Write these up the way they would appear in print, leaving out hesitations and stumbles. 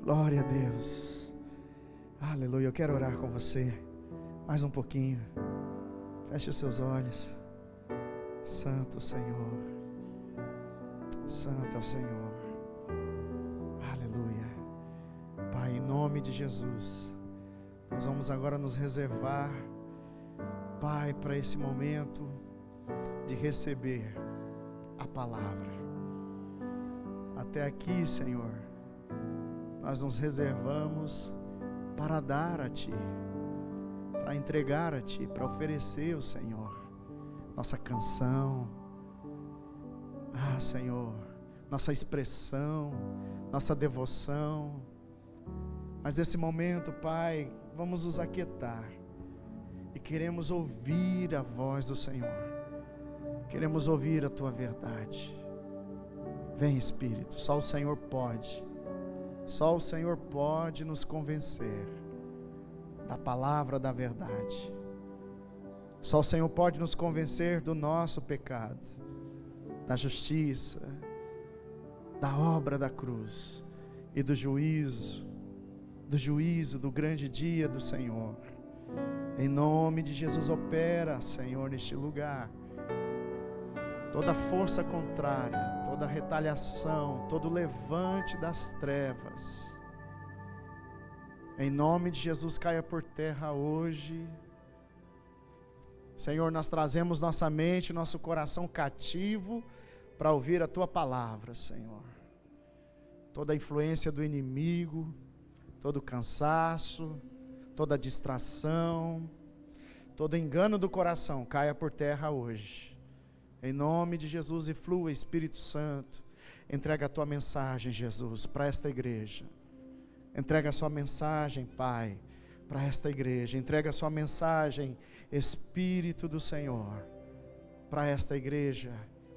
Glória a Deus. Aleluia. Eu quero orar com você mais um pouquinho. Feche os seus olhos. Santo Senhor. Santo é o Senhor. Aleluia. Pai, em nome de Jesus, nós vamos agora nos reservar, Pai, para esse momento de receber a palavra. Até aqui, Senhor, nós nos reservamos para dar a Ti, para entregar a Ti, para oferecer ao Senhor nossa canção, Senhor, nossa expressão, nossa devoção. Mas nesse momento, Pai, vamos nos aquietar e queremos ouvir a voz do Senhor, queremos ouvir a Tua verdade. Vem, Espírito, só o Senhor pode nos convencer da palavra da verdade. Só o Senhor pode nos convencer do nosso pecado, da justiça, da obra da cruz e do juízo do grande dia do Senhor. Em nome de Jesus, opera, Senhor, neste lugar. Toda força contrária, toda retaliação, todo levante das trevas, em nome de Jesus, caia por terra hoje. Senhor, nós trazemos nossa mente, nosso coração cativo para ouvir a Tua palavra, Senhor. Toda a influência do inimigo, todo cansaço, toda distração, todo engano do coração, caia por terra hoje. Em nome de Jesus, e flua, Espírito Santo. Entrega a Tua mensagem, Jesus, para esta igreja. Entrega a Sua mensagem, Pai, para esta igreja. Entrega a Sua mensagem, Espírito do Senhor, para esta igreja,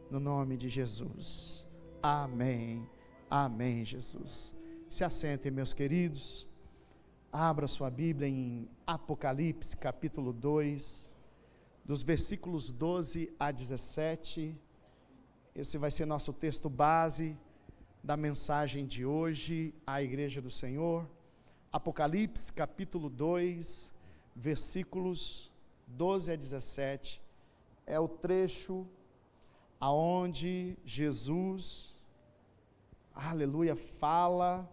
no nome de Jesus. Amém. Amém, Jesus. Se assentem, meus queridos. Abra sua Bíblia em Apocalipse, capítulo 2, dos versículos 12 a 17. Esse vai ser nosso texto base da mensagem de hoje à Igreja do Senhor. Apocalipse, capítulo 2, versículos 12 a 17. É o trecho aonde Jesus, aleluia, fala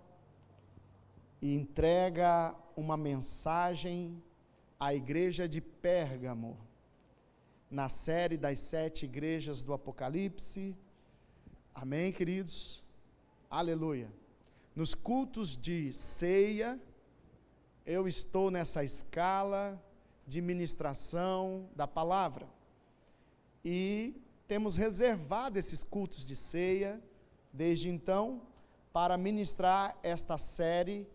e entrega uma mensagem à igreja de Pérgamo, na série das 7 igrejas do Apocalipse. Amém, queridos? Aleluia. Nos cultos de ceia, eu estou nessa escala de ministração da palavra, e temos reservado esses cultos de ceia, desde então, para ministrar esta série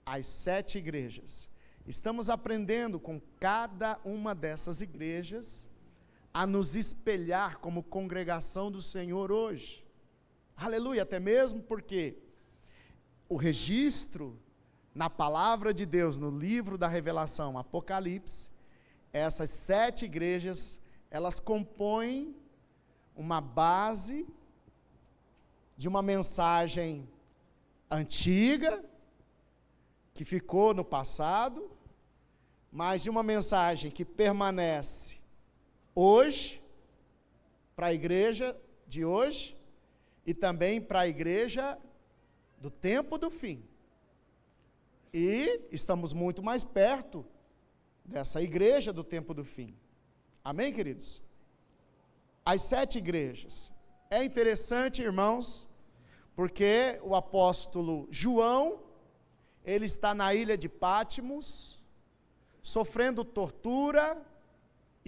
às 7 igrejas. Estamos aprendendo com cada uma dessas igrejas a nos espelhar como congregação do Senhor hoje. Aleluia, até mesmo porque o registro na palavra de Deus, no livro da Revelação, Apocalipse, essas 7 igrejas, elas compõem uma base de uma mensagem antiga, que ficou no passado, mas de uma mensagem que permanece hoje, para a igreja de hoje, e também para a igreja do tempo do fim. E estamos muito mais perto dessa igreja do tempo do fim. Amém, queridos? As 7 igrejas. É interessante, irmãos, porque o apóstolo João, ele está na ilha de Pátimos, sofrendo tortura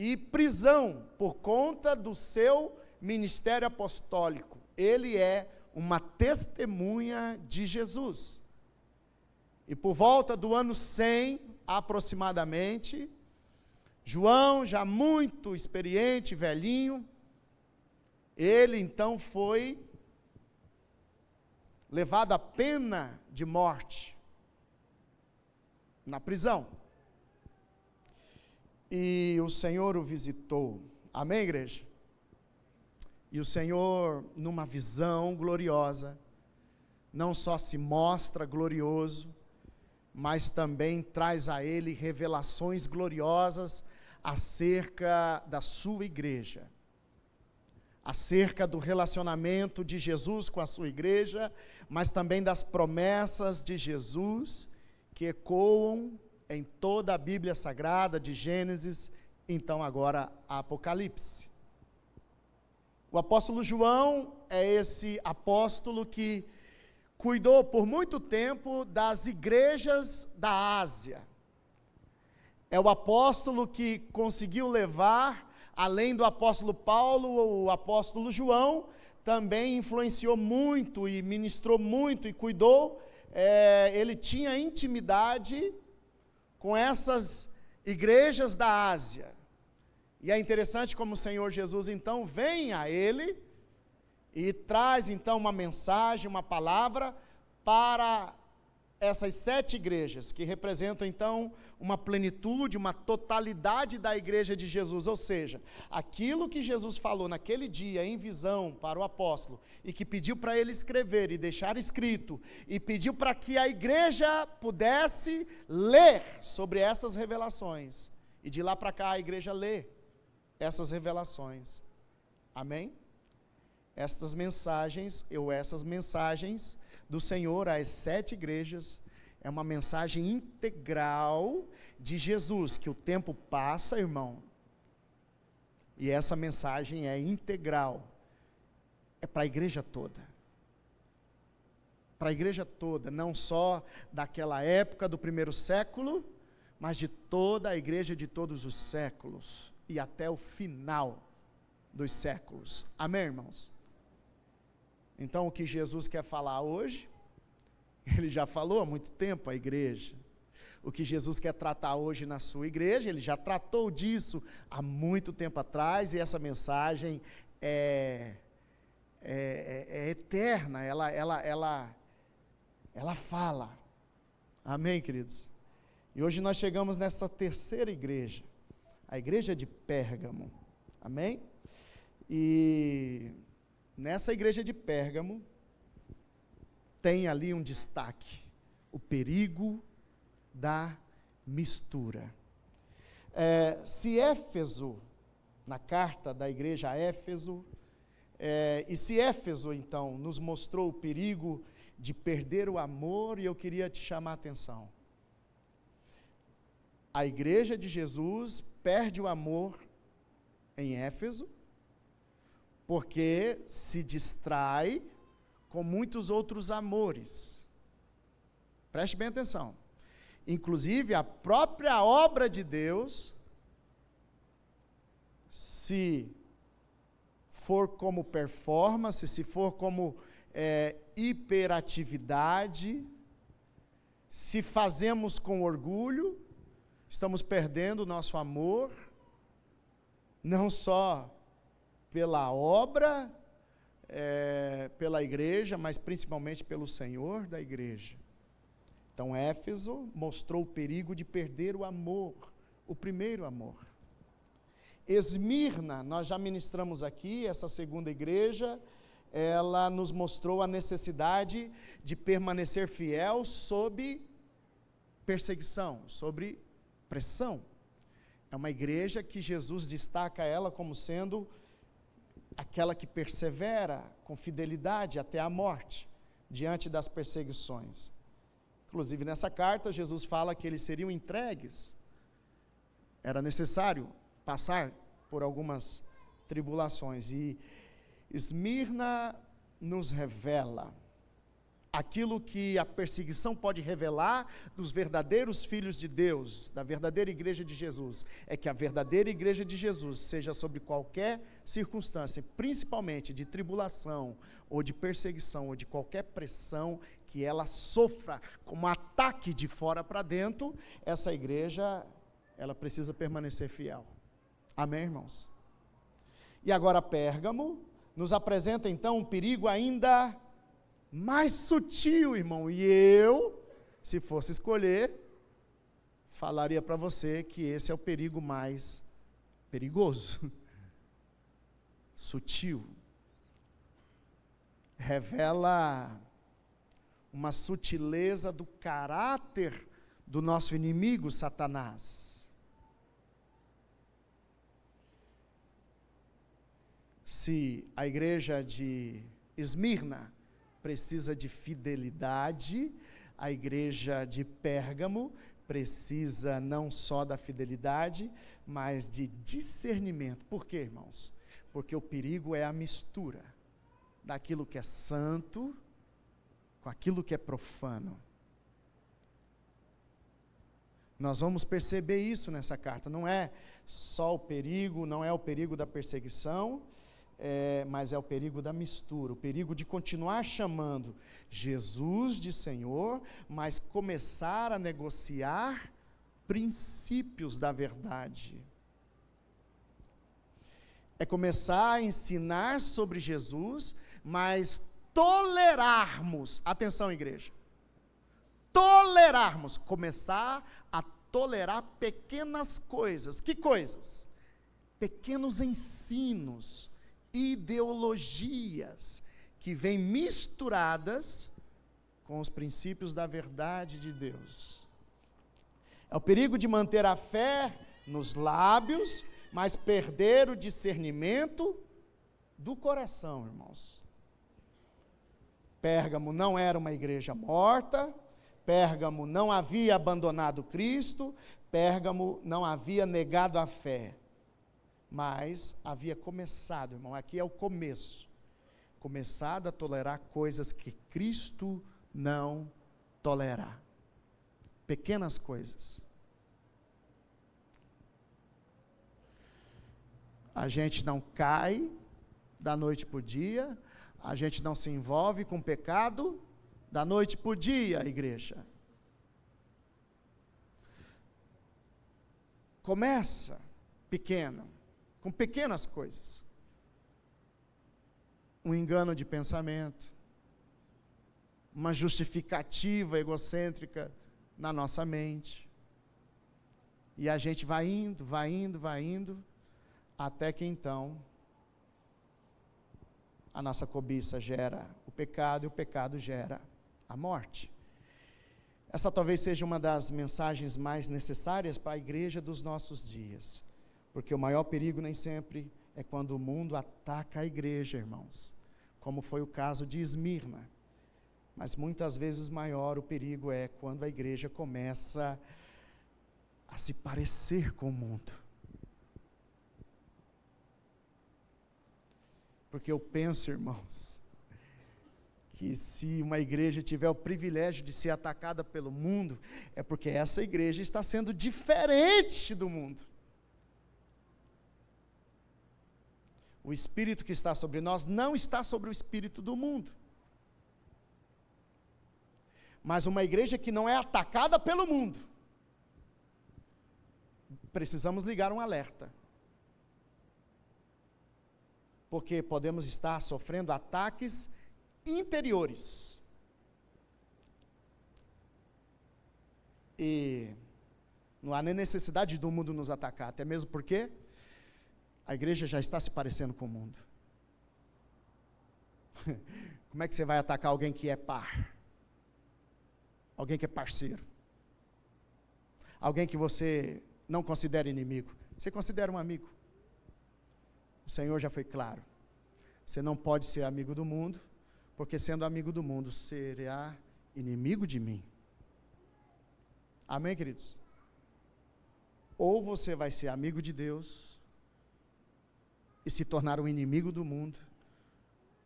e prisão por conta do seu ministério apostólico. Ele é uma testemunha de Jesus. E por volta do ano 100, aproximadamente, João, já muito experiente, velhinho, ele então foi levado à pena de morte na prisão. E o Senhor o visitou. Amém, igreja? E o Senhor, numa visão gloriosa, não só se mostra glorioso, mas também traz a ele revelações gloriosas acerca da sua igreja, acerca do relacionamento de Jesus com a sua igreja, mas também das promessas de Jesus que ecoam em toda a Bíblia Sagrada, de Gênesis, então agora Apocalipse. O apóstolo João é esse apóstolo que cuidou por muito tempo das igrejas da Ásia. É o apóstolo que conseguiu levar, além do apóstolo Paulo, o apóstolo João também influenciou muito e ministrou muito e cuidou. Ele tinha intimidade com essas igrejas da Ásia. E é interessante como o Senhor Jesus então vem a ele e traz então uma mensagem, uma palavra para essas 7 igrejas, que representam então uma plenitude, uma totalidade da igreja de Jesus, ou seja, aquilo que Jesus falou naquele dia em visão para o apóstolo, e que pediu para ele escrever e deixar escrito, e pediu para que a igreja pudesse ler sobre essas revelações, e de lá para cá a igreja lê essas revelações, amém? Essas mensagens do Senhor às 7 igrejas, é uma mensagem integral de Jesus, que o tempo passa, irmão, e essa mensagem é integral, é para a igreja toda, não só daquela época do primeiro século, mas de toda a igreja de todos os séculos, e até o final dos séculos, amém, irmãos? Então, o que Jesus quer falar hoje, ele já falou há muito tempo à igreja. O que Jesus quer tratar hoje na sua igreja, ele já tratou disso há muito tempo atrás, e essa mensagem é eterna, ela fala. Amém, queridos? E hoje nós chegamos nessa terceira igreja, a igreja de Pérgamo. Amém? E nessa igreja de Pérgamo, tem ali um destaque, o perigo da mistura. Se Éfeso, na carta da igreja a Éfeso, e se Éfeso então nos mostrou o perigo de perder o amor, e eu queria te chamar a atenção. A igreja de Jesus perde o amor em Éfeso, porque se distrai com muitos outros amores. Preste bem atenção. Inclusive, a própria obra de Deus, se for como performance, se for como hiperatividade, se fazemos com orgulho, estamos perdendo o nosso amor, não só pela obra, pela igreja, mas principalmente pelo Senhor da igreja. Então, Éfeso mostrou o perigo de perder o amor, o primeiro amor. Esmirna, nós já ministramos aqui, essa segunda igreja, ela nos mostrou a necessidade de permanecer fiel sob perseguição, sobre pressão. É uma igreja que Jesus destaca ela como sendo aquela que persevera com fidelidade até a morte, diante das perseguições. Inclusive nessa carta, Jesus fala que eles seriam entregues. Era necessário passar por algumas tribulações. E Esmirna nos revela aquilo que a perseguição pode revelar dos verdadeiros filhos de Deus, da verdadeira igreja de Jesus, é que a verdadeira igreja de Jesus, seja sobre qualquer circunstância, principalmente de tribulação, ou de perseguição, ou de qualquer pressão que ela sofra como ataque de fora para dentro, essa igreja, ela precisa permanecer fiel. Amém, irmãos? E agora Pérgamo nos apresenta então um perigo ainda mais sutil, irmão, e eu, se fosse escolher, falaria para você que esse é o perigo mais perigoso, sutil, revela uma sutileza do caráter do nosso inimigo, Satanás. Se a igreja de Esmirna precisa de fidelidade, a igreja de Pérgamo precisa não só da fidelidade, mas de discernimento. Por quê, irmãos? Porque o perigo é a mistura daquilo que é santo com aquilo que é profano. Nós vamos perceber isso nessa carta. Não é só o perigo, não é o perigo da perseguição, mas é o perigo da mistura, o perigo de continuar chamando Jesus de Senhor, mas começar a negociar princípios da verdade. É começar a ensinar sobre Jesus, mas tolerarmos, atenção igreja, tolerarmos, começar a tolerar pequenas coisas. Que coisas? Pequenos ensinos, ideologias que vêm misturadas com os princípios da verdade de Deus. É o perigo de manter a fé nos lábios, mas perder o discernimento do coração, irmãos. Pérgamo não era uma igreja morta, Pérgamo não havia abandonado Cristo, Pérgamo não havia negado a fé, mas havia começado, irmão, aqui é o começo, começado a tolerar coisas que Cristo não tolera, pequenas coisas. A gente não cai da noite para o dia, a gente não se envolve com pecado da noite para o dia, igreja. Começa pequeno, com pequenas coisas. Um engano de pensamento, uma justificativa egocêntrica na nossa mente. E a gente vai indo, até que então a nossa cobiça gera o pecado e o pecado gera a morte. Essa talvez seja uma das mensagens mais necessárias para a igreja dos nossos dias, porque o maior perigo nem sempre é quando o mundo ataca a igreja, irmãos, como foi o caso de Esmirna, mas muitas vezes maior o perigo é quando a igreja começa a se parecer com o mundo. Porque eu penso, irmãos, que se uma igreja tiver o privilégio de ser atacada pelo mundo, é porque essa igreja está sendo diferente do mundo. O espírito que está sobre nós não está sobre o espírito do mundo. Mas uma igreja que não é atacada pelo mundo, precisamos ligar um alerta. Porque podemos estar sofrendo ataques interiores. E não há nem necessidade do mundo nos atacar, até mesmo porque a igreja já está se parecendo com o mundo. Como é que você vai atacar alguém que é par? Alguém que é parceiro? Alguém que você não considera inimigo? Você considera um amigo? O Senhor já foi claro, você não pode ser amigo do mundo, porque sendo amigo do mundo, será inimigo de mim. Amém, queridos? Ou você vai ser amigo de Deus, e se tornar um inimigo do mundo,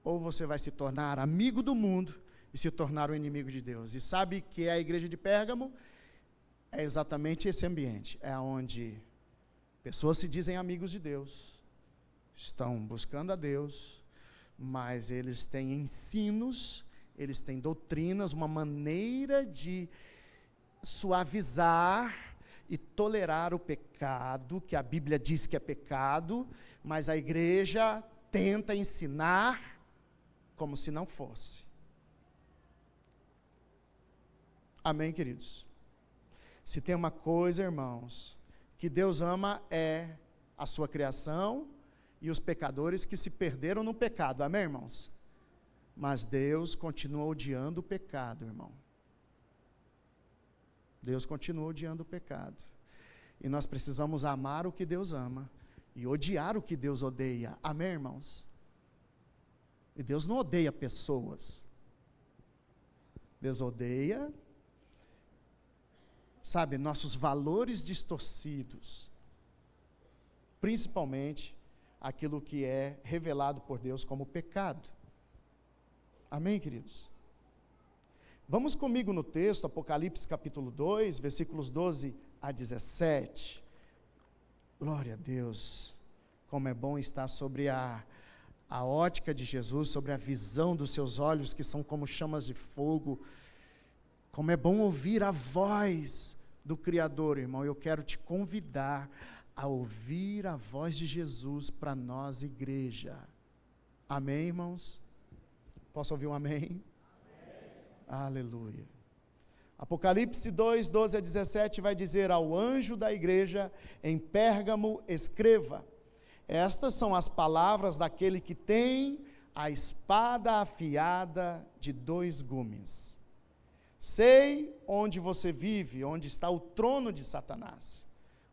ou você vai se tornar amigo do mundo, e se tornar um inimigo de Deus. E sabe que a igreja de Pérgamo é exatamente esse ambiente, é onde pessoas se dizem amigos de Deus, estão buscando a Deus, mas eles têm ensinos, eles têm doutrinas, uma maneira de suavizar e tolerar o pecado, que a Bíblia diz que é pecado, mas a igreja tenta ensinar como se não fosse. Amém, queridos? Se tem uma coisa, irmãos, que Deus ama é a sua criação, e os pecadores que se perderam no pecado, amém, irmãos? Mas Deus continua odiando o pecado, irmão. Deus continua odiando o pecado. E nós precisamos amar o que Deus ama e odiar o que Deus odeia. Amém, irmãos? E Deus não odeia pessoas. Deus odeia, sabe, nossos valores distorcidos. Principalmente aquilo que é revelado por Deus como pecado. Amém, queridos? Vamos comigo no texto, Apocalipse capítulo 2, versículos 12 a 17. Glória a Deus, como é bom estar sobre a ótica de Jesus, sobre a visão dos seus olhos, que são como chamas de fogo. Como é bom ouvir a voz do Criador, irmão. Eu quero te convidar a ouvir a voz de Jesus para nós, igreja. Amém, irmãos? Posso ouvir um amém? Amém. Aleluia. Apocalipse 2, 12 a 17 vai dizer: ao anjo da igreja em Pérgamo escreva: estas são as palavras daquele que tem a espada afiada de 2 gumes. Sei onde você vive, onde está o trono de Satanás.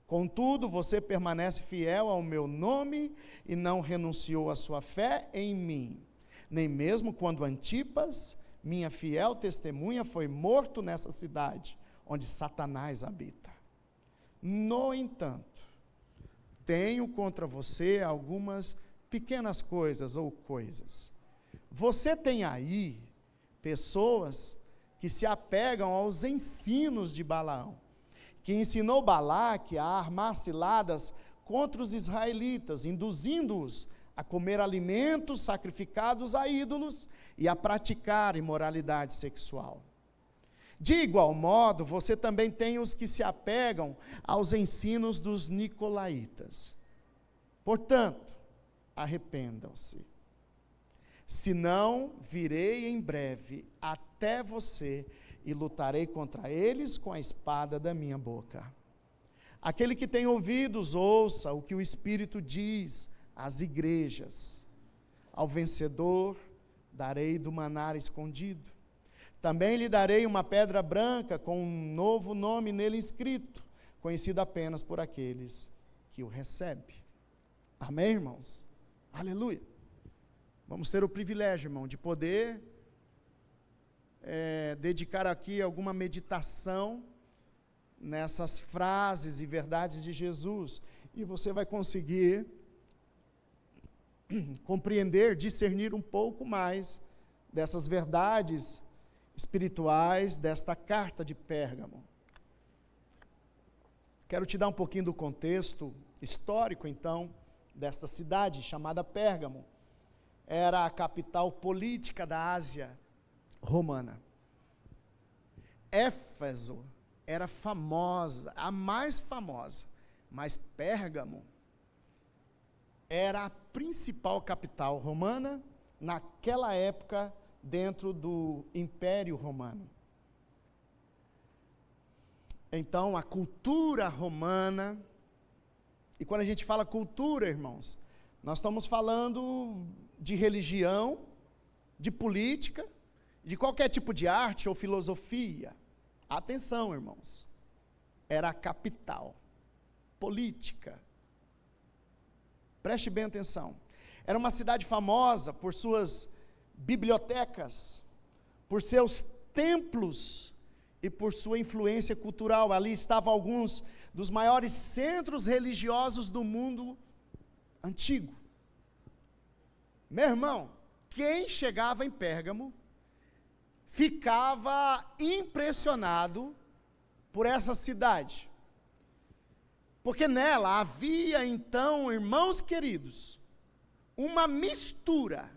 Contudo, você permanece fiel ao meu nome e não renunciou à sua fé em mim. Nem mesmo quando Antipas, minha fiel testemunha, foi morto nessa cidade, onde Satanás habita. No entanto, tenho contra você algumas pequenas coisas ou coisas. Você tem aí pessoas que se apegam aos ensinos de Balaão, que ensinou Balaque a armar ciladas contra os israelitas, induzindo-os a comer alimentos sacrificados a ídolos e a praticar imoralidade sexual. De igual modo, você também tem os que se apegam aos ensinos dos nicolaítas. Portanto, arrependam-se. Senão, virei em breve até você e lutarei contra eles com a espada da minha boca. Aquele que tem ouvidos, ouça o que o Espírito diz às igrejas. Ao vencedor, darei do maná escondido. Também lhe darei uma pedra branca com um novo nome nele inscrito, conhecido apenas por aqueles que o recebem. Amém, irmãos? Aleluia. Vamos ter o privilégio, irmão, de poder dedicar aqui alguma meditação nessas frases e verdades de Jesus, e você vai conseguir compreender, discernir um pouco mais dessas verdades espirituais desta carta de Pérgamo. Quero te dar um pouquinho do contexto histórico, então, desta cidade chamada Pérgamo. Era a capital política da Ásia romana. Éfeso era famosa, a mais famosa, mas Pérgamo era a principal capital romana naquela época dentro do Império Romano. Então, a cultura romana, e quando a gente fala cultura, irmãos, nós estamos falando de religião, de política, de qualquer tipo de arte ou filosofia. Atenção, irmãos, era a capital política. Preste bem atenção. Era uma cidade famosa por suas bibliotecas, por seus templos e por sua influência cultural. Ali estavam alguns dos maiores centros religiosos do mundo antigo. Meu irmão, quem chegava em Pérgamo ficava impressionado por essa cidade, porque nela havia então, irmãos queridos, uma mistura,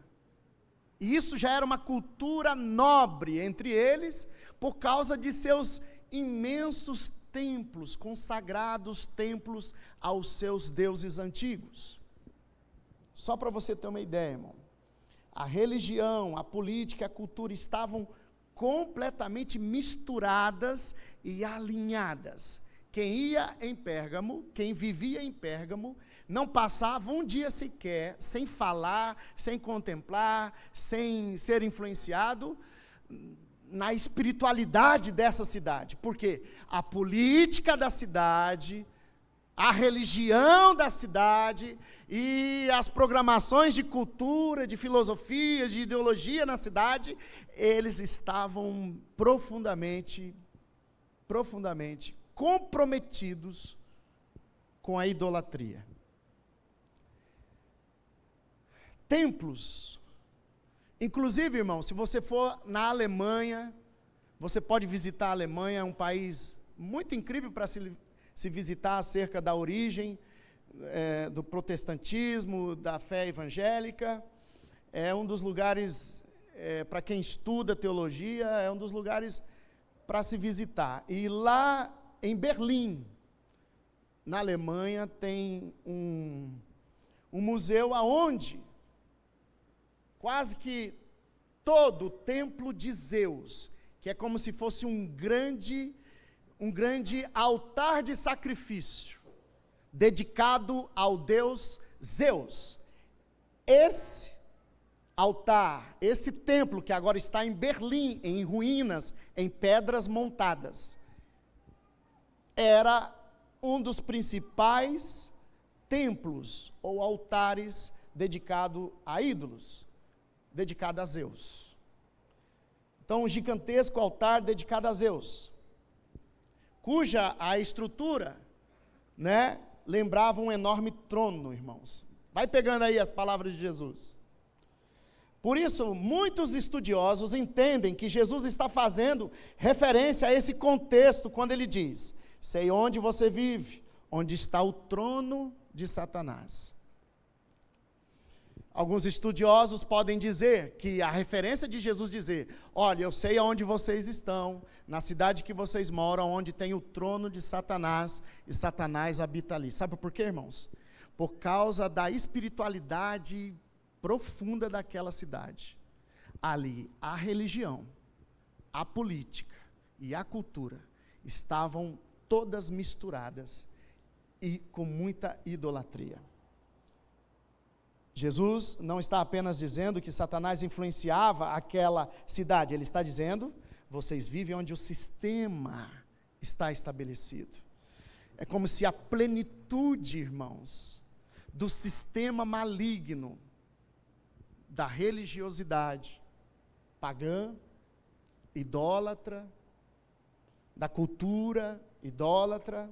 e isso já era uma cultura nobre entre eles, por causa de seus imensos templos, consagrados templos aos seus deuses antigos. Só para você ter uma ideia, irmão, a religião, a política, a cultura estavam completamente misturadas e alinhadas. quem ia em Pérgamo, quem vivia em Pérgamo, não passava um dia sequer sem falar, sem contemplar, sem ser influenciado na espiritualidade dessa cidade. Porque a política da cidade, a religião da cidade e as programações de cultura, de filosofia, de ideologia na cidade, eles estavam profundamente comprometidos com a idolatria. Templos. Inclusive, irmão, se você for na Alemanha, você pode visitar a Alemanha, é um país muito incrível para se visitar acerca da origem do protestantismo, da fé evangélica. É um dos lugares, para quem estuda teologia, é um dos lugares para se visitar. E lá em Berlim, na Alemanha, tem um museu aonde quase que todo o templo de Zeus, que é como se fosse um grande altar de sacrifício, dedicado ao deus Zeus. Esse altar, esse templo que agora está em Berlim, em ruínas, em pedras montadas, era um dos principais templos ou altares dedicado a ídolos, dedicado a Zeus. Então, um gigantesco altar dedicado a Zeus, cuja a estrutura, lembrava um enorme trono, irmãos. Vai pegando aí as palavras de Jesus. Por isso, muitos estudiosos entendem que Jesus está fazendo referência a esse contexto quando ele diz: sei onde você vive, onde está o trono de Satanás. Alguns estudiosos podem dizer que a referência de Jesus dizer: olha, eu sei aonde vocês estão, na cidade que vocês moram, onde tem o trono de Satanás, e Satanás habita ali. Sabe por quê, irmãos? Por causa da espiritualidade profunda daquela cidade. Ali, a religião, a política e a cultura estavam todas misturadas e com muita idolatria. Jesus não está apenas dizendo que Satanás influenciava aquela cidade, ele está dizendo: vocês vivem onde o sistema está estabelecido. É como se a plenitude, irmãos, do sistema maligno, da religiosidade pagã, idólatra, da cultura idólatra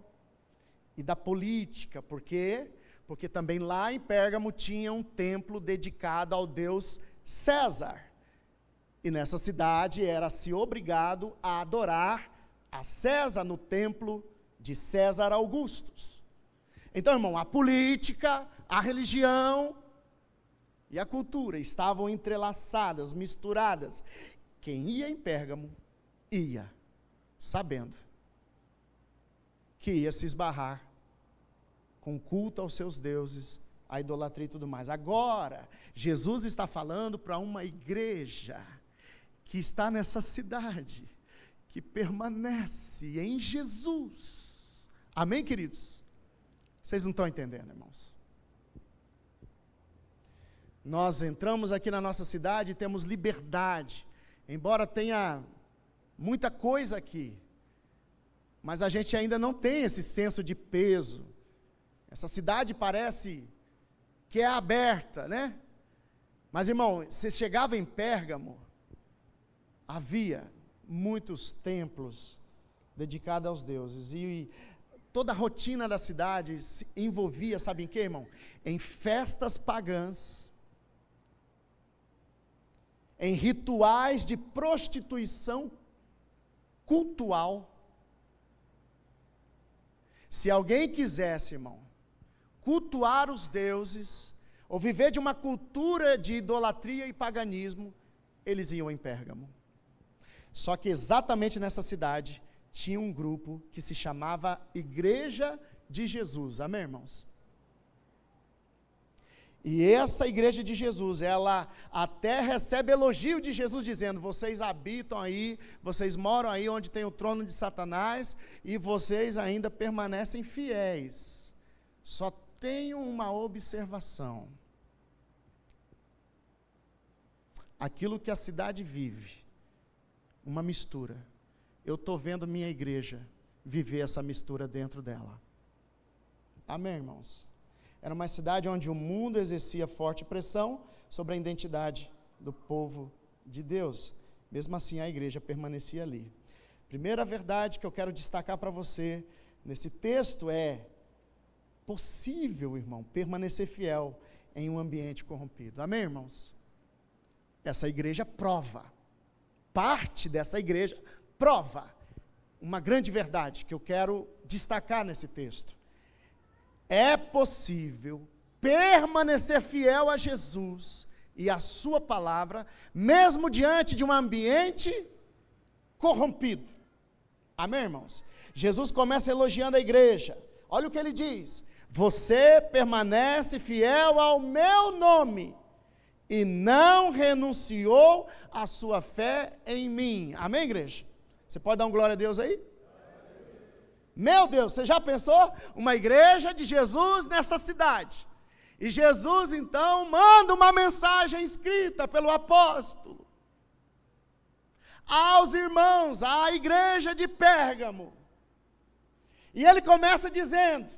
e da política. Por quê? Porque também lá em Pérgamo tinha um templo dedicado ao deus César. E nessa cidade era-se obrigado a adorar a César no templo de César Augustus. Então, irmão, a política, a religião e a cultura estavam entrelaçadas, misturadas. Quem ia em Pérgamo, ia sabendo que ia se esbarrar com culto aos seus deuses, a idolatria e tudo mais. Agora, Jesus está falando para uma igreja que está nessa cidade, que permanece em Jesus. Amém, queridos? Vocês não estão entendendo, irmãos? Nós entramos aqui na nossa cidade e temos liberdade, embora tenha muita coisa aqui, mas a gente ainda não tem esse senso de peso. Essa cidade parece que é aberta, né? Mas, irmão, você chegava em Pérgamo, havia muitos templos dedicados aos deuses, e toda a rotina da cidade se envolvia, sabe em quê, irmão? Em festas pagãs, em rituais de prostituição cultual. Se alguém quisesse, irmão, cultuar os deuses, ou viver de uma cultura de idolatria e paganismo, eles iam em Pérgamo. Só que exatamente nessa cidade, tinha um grupo que se chamava Igreja de Jesus. Amém, irmãos? E essa igreja de Jesus, ela até recebe elogio de Jesus, dizendo: vocês habitam aí, vocês moram aí onde tem o trono de Satanás, e vocês ainda permanecem fiéis. Só tenho uma observação. Aquilo que a cidade vive, uma mistura. Eu estou vendo minha igreja viver essa mistura dentro dela. Amém, irmãos? Era uma cidade onde o mundo exercia forte pressão sobre a identidade do povo de Deus. Mesmo assim, a igreja permanecia ali. Primeira verdade que eu quero destacar para você nesse texto é: possível, irmão, permanecer fiel em um ambiente corrompido. Amém, irmãos? Essa igreja prova. Parte dessa igreja prova uma grande verdade que eu quero destacar nesse texto. É possível permanecer fiel a Jesus e a sua palavra, mesmo diante de um ambiente corrompido. Amém, irmãos? Jesus começa elogiando a igreja. Olha o que ele diz: você permanece fiel ao meu nome e não renunciou à sua fé em mim. Amém, igreja? Você pode dar um glória a Deus aí? Meu Deus, você já pensou? Uma igreja de Jesus nessa cidade. E Jesus então manda uma mensagem escrita pelo apóstolo aos irmãos, à igreja de Pérgamo. E ele começa dizendo: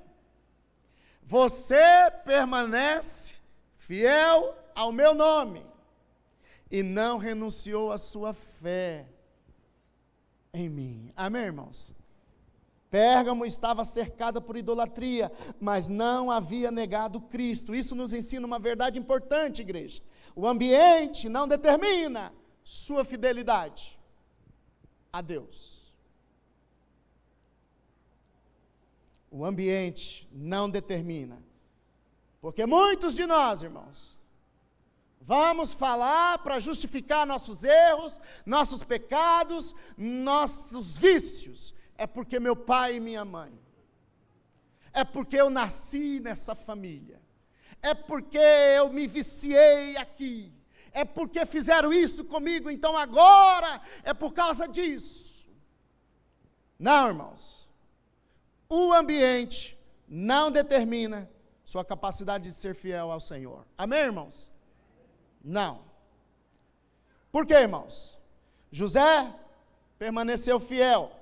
você permanece fiel ao meu nome e não renunciou à sua fé em mim. Amém, irmãos? Pérgamo estava cercada por idolatria, mas não havia negado Cristo. Isso nos ensina uma verdade importante, igreja. O ambiente não determina sua fidelidade a Deus. O ambiente não determina. Porque muitos de nós, irmãos, vamos falar para justificar nossos erros, nossos pecados, nossos vícios. É porque meu pai e minha mãe. É porque eu nasci nessa família. É porque eu me viciei aqui. É porque fizeram isso comigo, então agora é por causa disso. Não, irmãos. O ambiente não determina sua capacidade de ser fiel ao Senhor. Amém, irmãos? Não. Por quê, irmãos? José permaneceu fiel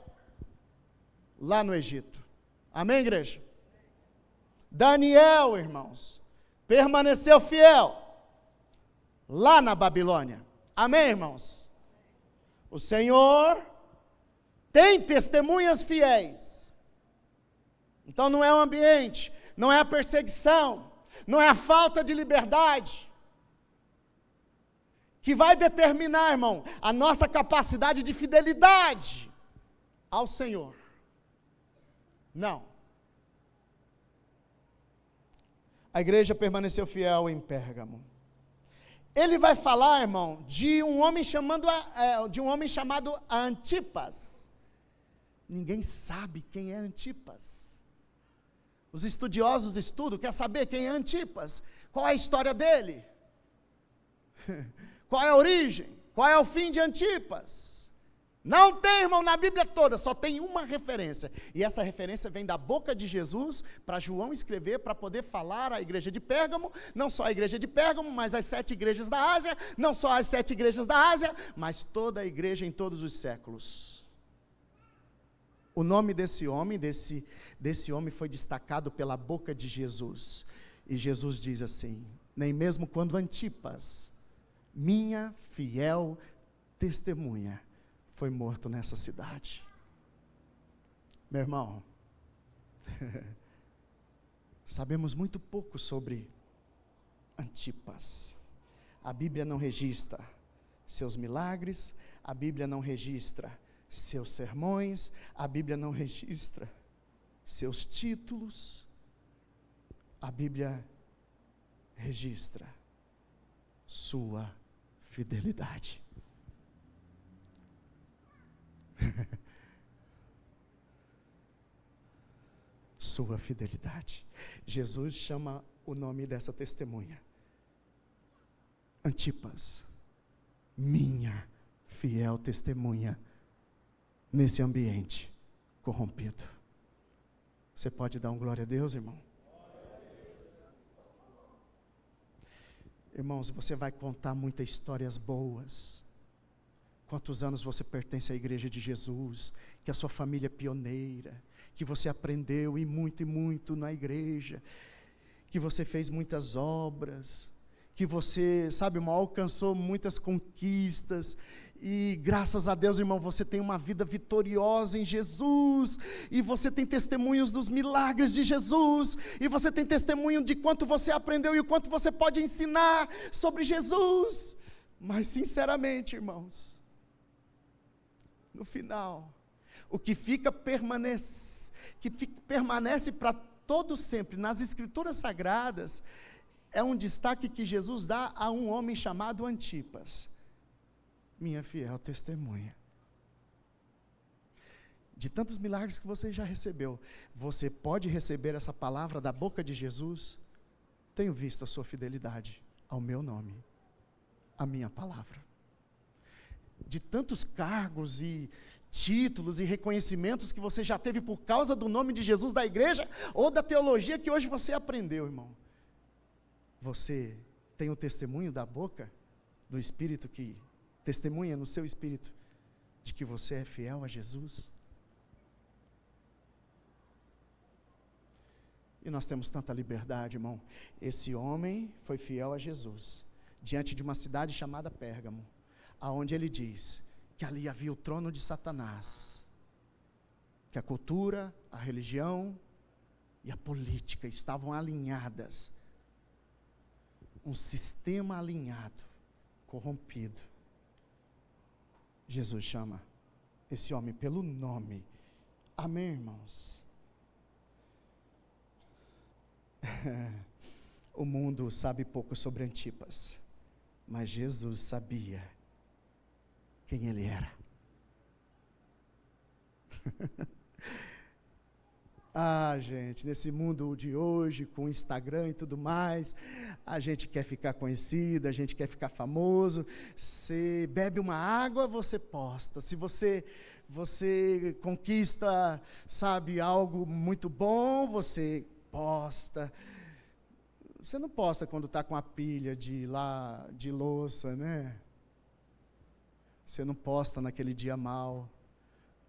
lá no Egito. Amém, igreja? Daniel, irmãos, permaneceu fiel lá na Babilônia. Amém, irmãos? O Senhor tem testemunhas fiéis. Então não é o ambiente, não é a perseguição, não é a falta de liberdade que vai determinar, irmão, a nossa capacidade de fidelidade ao Senhor. Não. A igreja permaneceu fiel em Pérgamo. Ele vai falar, irmão, de um homem chamado Antipas. Ninguém sabe quem é Antipas. Os estudiosos estudam, quer saber quem é Antipas? Qual é a história dele? Qual é a origem? Qual é o fim de Antipas? Não tem, irmão, na Bíblia toda, só tem uma referência. E essa referência vem da boca de Jesus, para João escrever, para poder falar à igreja de Pérgamo, não só a igreja de Pérgamo, mas as 7 igrejas da Ásia, não só as 7 igrejas da Ásia, mas toda a igreja em todos os séculos. O nome desse homem foi destacado pela boca de Jesus. E Jesus diz assim: nem mesmo quando Antipas, minha fiel testemunha, foi morto nessa cidade. Meu irmão, sabemos muito pouco sobre Antipas. A Bíblia não registra seus milagres, a Bíblia não registra seus sermões, a Bíblia não registra seus títulos, a Bíblia registra sua fidelidade. Sua fidelidade. Jesus chama o nome dessa testemunha Antipas, minha fiel testemunha nesse ambiente corrompido. Você pode dar um glória a Deus, irmão? Irmãos, você vai contar muitas histórias boas. Quantos anos você pertence à igreja de Jesus, que a sua família é pioneira, que você aprendeu e muito na igreja, que você fez muitas obras, que você, irmão, alcançou muitas conquistas, e graças a Deus, irmão, você tem uma vida vitoriosa em Jesus, e você tem testemunhos dos milagres de Jesus, e você tem testemunho de quanto você aprendeu e o quanto você pode ensinar sobre Jesus. Mas sinceramente, irmãos, no final, o que permanece para todo sempre nas Escrituras Sagradas é um destaque que Jesus dá a um homem chamado Antipas, minha fiel testemunha. De tantos milagres que você já recebeu, você pode receber essa palavra da boca de Jesus? Tenho visto a sua fidelidade ao meu nome, à minha palavra. De tantos cargos e títulos e reconhecimentos que você já teve por causa do nome de Jesus da igreja, ou da teologia que hoje você aprendeu, irmão. Você tem o testemunho da boca do Espírito que testemunha no seu espírito de que você é fiel a Jesus? E nós temos tanta liberdade, irmão. Esse homem foi fiel a Jesus, diante de uma cidade chamada Pérgamo, aonde ele diz que ali havia o trono de Satanás, que a cultura, a religião e a política estavam alinhadas, um sistema alinhado, corrompido. Jesus chama esse homem pelo nome. Amém, irmãos? O mundo sabe pouco sobre Antipas, mas Jesus sabia quem ele era. Gente, nesse mundo de hoje, com Instagram e tudo mais, a gente quer ficar conhecido, a gente quer ficar famoso. Você bebe uma água, você posta. Se você conquista, algo muito bom, você posta. Você não posta quando está com a pilha de louça, né? Você não posta naquele dia mau,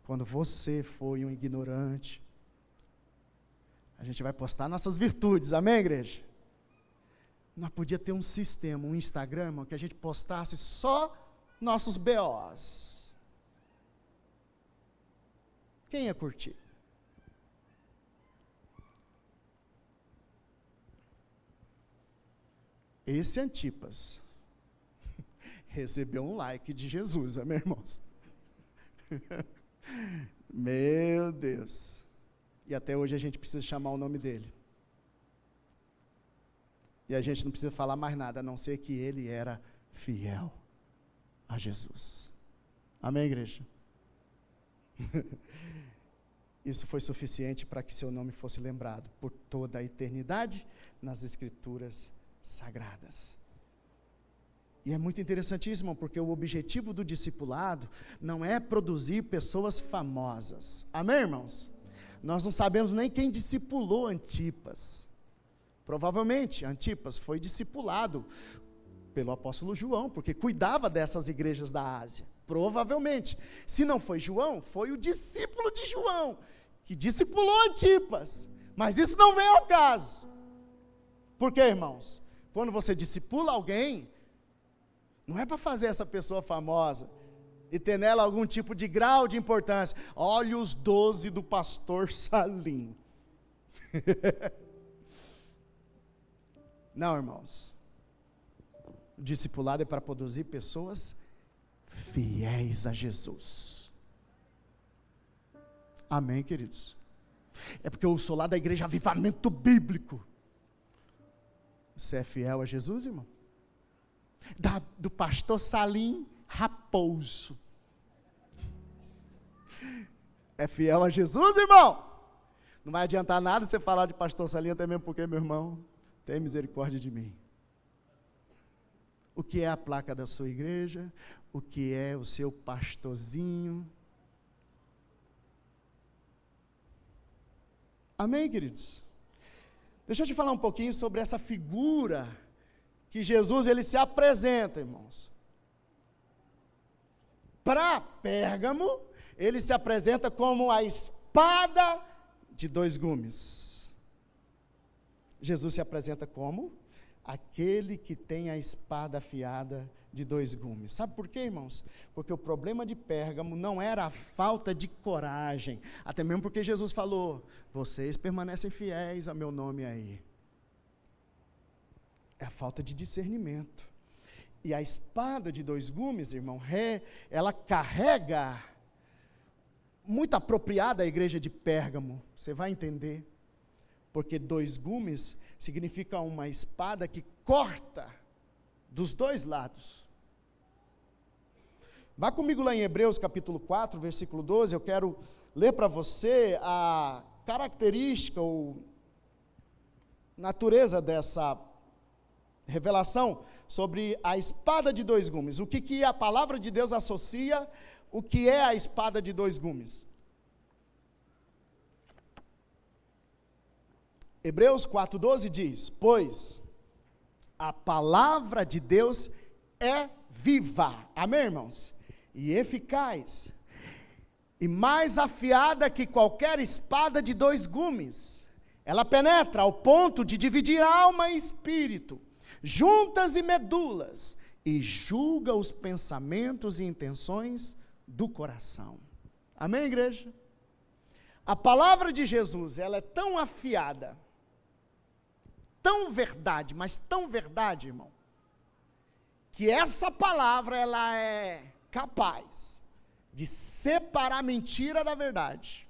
quando você foi um ignorante. A gente vai postar nossas virtudes, amém, igreja? Nós podíamos ter um sistema, um Instagram, irmão, que a gente postasse só nossos BOs. Quem ia curtir? Esse Antipas recebeu um like de Jesus, amém, irmãos? Meu Deus. E até hoje a gente precisa chamar o nome dele. E a gente não precisa falar mais nada, a não ser que ele era fiel a Jesus. Amém, igreja? Isso foi suficiente para que seu nome fosse lembrado por toda a eternidade nas Escrituras Sagradas. E é muito interessantíssimo, porque o objetivo do discipulado não é produzir pessoas famosas. Amém, irmãos? Nós não sabemos nem quem discipulou Antipas. Provavelmente, Antipas foi discipulado pelo apóstolo João, porque cuidava dessas igrejas da Ásia. Provavelmente. Se não foi João, foi o discípulo de João, que discipulou Antipas. Mas isso não vem ao caso. Por quê, irmãos? Quando você discipula alguém, não é para fazer essa pessoa famosa e ter nela algum tipo de grau de importância. Olha os 12 do pastor Salim. Não, irmãos. O discipulado é para produzir pessoas fiéis a Jesus. Amém, queridos? É porque eu sou lá da igreja Avivamento Bíblico. Você é fiel a Jesus, irmão? Do pastor Salim Raposo. É fiel a Jesus, irmão? Não vai adiantar nada você falar de pastor Salim, até mesmo porque, meu irmão, tem misericórdia de mim. o que é a placa da sua igreja, o que é o seu pastorzinho. Amém, queridos? Deixa eu te falar um pouquinho sobre essa figura que Jesus ele se apresenta, irmãos. Para Pérgamo, ele se apresenta como a espada de dois gumes. Jesus se apresenta como aquele que tem a espada afiada de dois gumes. Sabe por quê, irmãos? Porque o problema de Pérgamo não era a falta de coragem, até mesmo porque Jesus falou, vocês permanecem fiéis ao meu nome aí. É a falta de discernimento. E a espada de dois gumes, irmão, ela carrega, muito apropriada a igreja de Pérgamo, você vai entender, porque dois gumes significa uma espada que corta dos dois lados. Vá comigo lá em Hebreus capítulo 4, versículo 12, eu quero ler para você a característica ou natureza dessa revelação sobre a espada de dois gumes. O que a palavra de Deus associa, o que é a espada de dois gumes? Hebreus 4,12 diz, pois a palavra de Deus é viva, amém, irmãos? E eficaz, e mais afiada que qualquer espada de dois gumes. Ela penetra ao ponto de dividir alma e espírito, juntas e medulas, e julga os pensamentos e intenções do coração. Amém, igreja? A palavra de Jesus, ela é tão afiada, tão verdade, mas tão verdade, irmão, que essa palavra, ela é capaz de separar a mentira da verdade,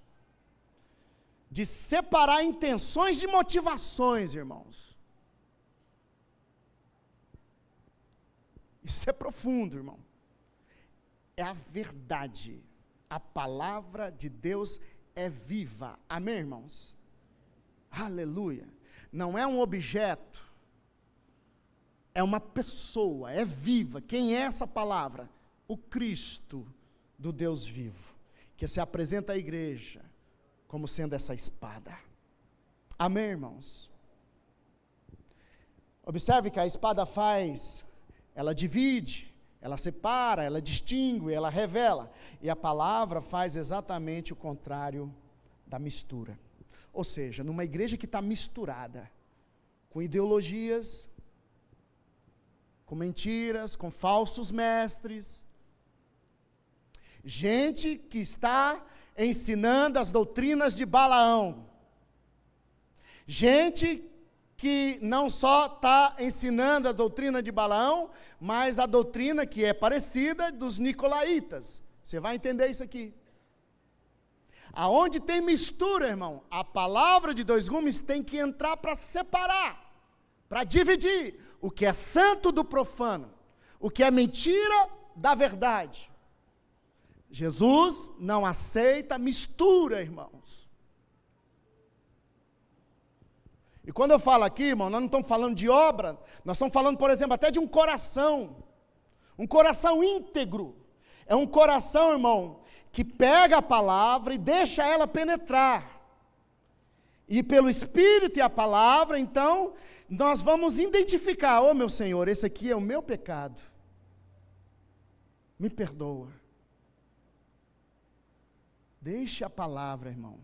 de separar intenções de motivações, irmãos. Isso é profundo, irmão. É a verdade. A palavra de Deus é viva. Amém, irmãos? Aleluia. Não é um objeto, é uma pessoa, é viva. Quem é essa palavra? O Cristo do Deus vivo, que se apresenta à igreja como sendo essa espada. Amém, irmãos? Observe que a espada ela divide, ela separa, ela distingue, ela revela. E a palavra faz exatamente o contrário da mistura. Ou seja, numa igreja que está misturada com ideologias, com mentiras, com falsos mestres, gente que está ensinando as doutrinas de Balaão, gente que não só está ensinando a doutrina de Balaão, mas a doutrina que é parecida dos nicolaítas. Você vai entender isso aqui. Aonde tem mistura, irmão, a palavra de dois gumes tem que entrar para separar, para dividir o que é santo do profano, o que é mentira da verdade. Jesus não aceita mistura, irmãos. E quando eu falo aqui, irmão, nós não estamos falando de obra, nós estamos falando, por exemplo, até de um coração íntegro. É um coração, irmão, que pega a palavra e deixa ela penetrar. E pelo Espírito e a palavra, então, nós vamos identificar, meu Senhor, esse aqui é o meu pecado. Me perdoa. Deixe a palavra, irmão,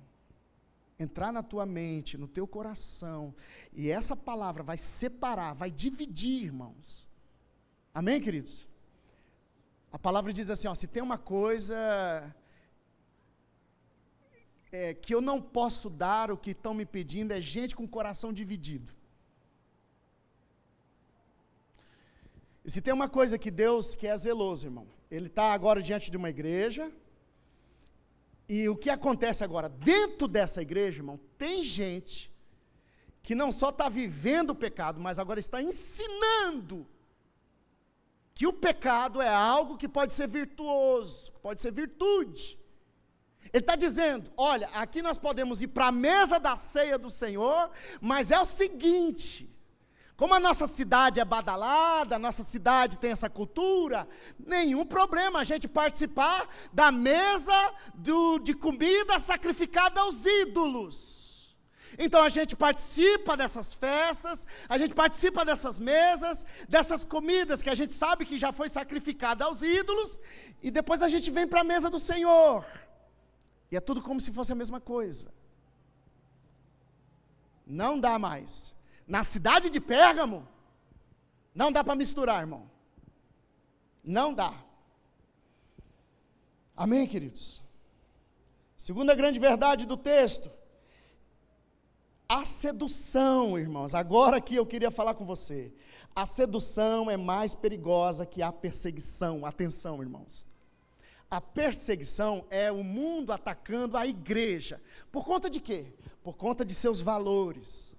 entrar na tua mente, no teu coração, e essa palavra vai separar, vai dividir, irmãos. Amém, queridos? A palavra diz assim, se tem uma coisa que eu não posso dar, o que estão me pedindo é gente com coração dividido. E se tem uma coisa que Deus que é zeloso, irmão, Ele está agora diante de uma igreja, e o que acontece agora? Dentro dessa igreja, irmão, tem gente que não só está vivendo o pecado, mas agora está ensinando que o pecado é algo que pode ser virtuoso, que pode ser virtude. Ele está dizendo, olha, aqui nós podemos ir para a mesa da ceia do Senhor, mas é o seguinte, Como a nossa cidade é badalada, a nossa cidade tem essa cultura, nenhum problema a gente participar da mesa de comida sacrificada aos ídolos. Então a gente participa dessas festas, a gente participa dessas mesas, dessas comidas que a gente sabe que já foi sacrificada aos ídolos, e depois a gente vem para a mesa do Senhor. E é tudo como se fosse a mesma coisa. Não dá mais. Na cidade de Pérgamo, não dá para misturar, irmão. Não dá. Amém, queridos? Segunda grande verdade do texto. A sedução, irmãos. Agora aqui eu queria falar com você. A sedução é mais perigosa que a perseguição. Atenção, irmãos. A perseguição é o mundo atacando a igreja. Por conta de quê? Por conta de seus valores.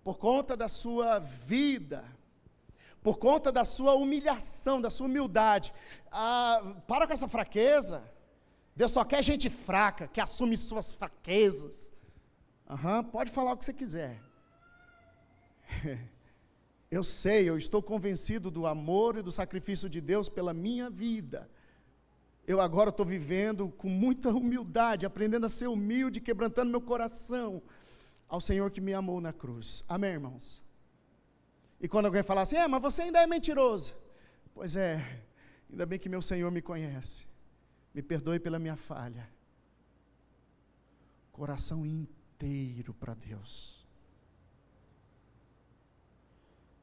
Por conta da sua vida, por conta da sua humilhação, da sua humildade. Para com essa fraqueza. Deus só quer gente fraca, que assume suas fraquezas. Pode falar o que você quiser. Eu sei, eu estou convencido do amor e do sacrifício de Deus pela minha vida. Eu agora estou vivendo com muita humildade, aprendendo a ser humilde, quebrantando meu coração ao Senhor que me amou na cruz. Amém, irmãos? E quando alguém fala assim, mas você ainda é mentiroso. Pois é, ainda bem que meu Senhor me conhece. Me perdoe pela minha falha. Coração inteiro para Deus.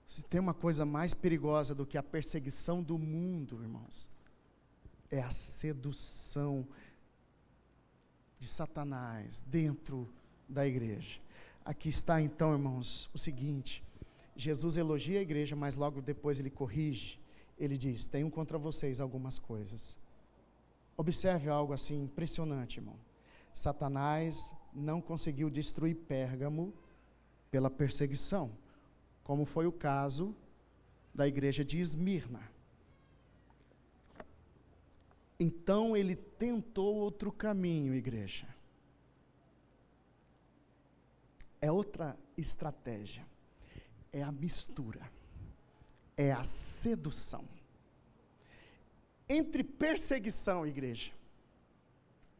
Se tem uma coisa mais perigosa do que a perseguição do mundo, irmãos, é a sedução de Satanás dentro da igreja. Aqui está então, irmãos, o seguinte: Jesus elogia a igreja, mas logo depois ele corrige. Ele diz: tenho contra vocês algumas coisas. Observe algo assim impressionante, irmão. Satanás não conseguiu destruir Pérgamo pela perseguição, como foi o caso da igreja de Esmirna. Então ele tentou outro caminho, igreja. É outra estratégia, é a mistura, é a sedução. Entre perseguição, igreja,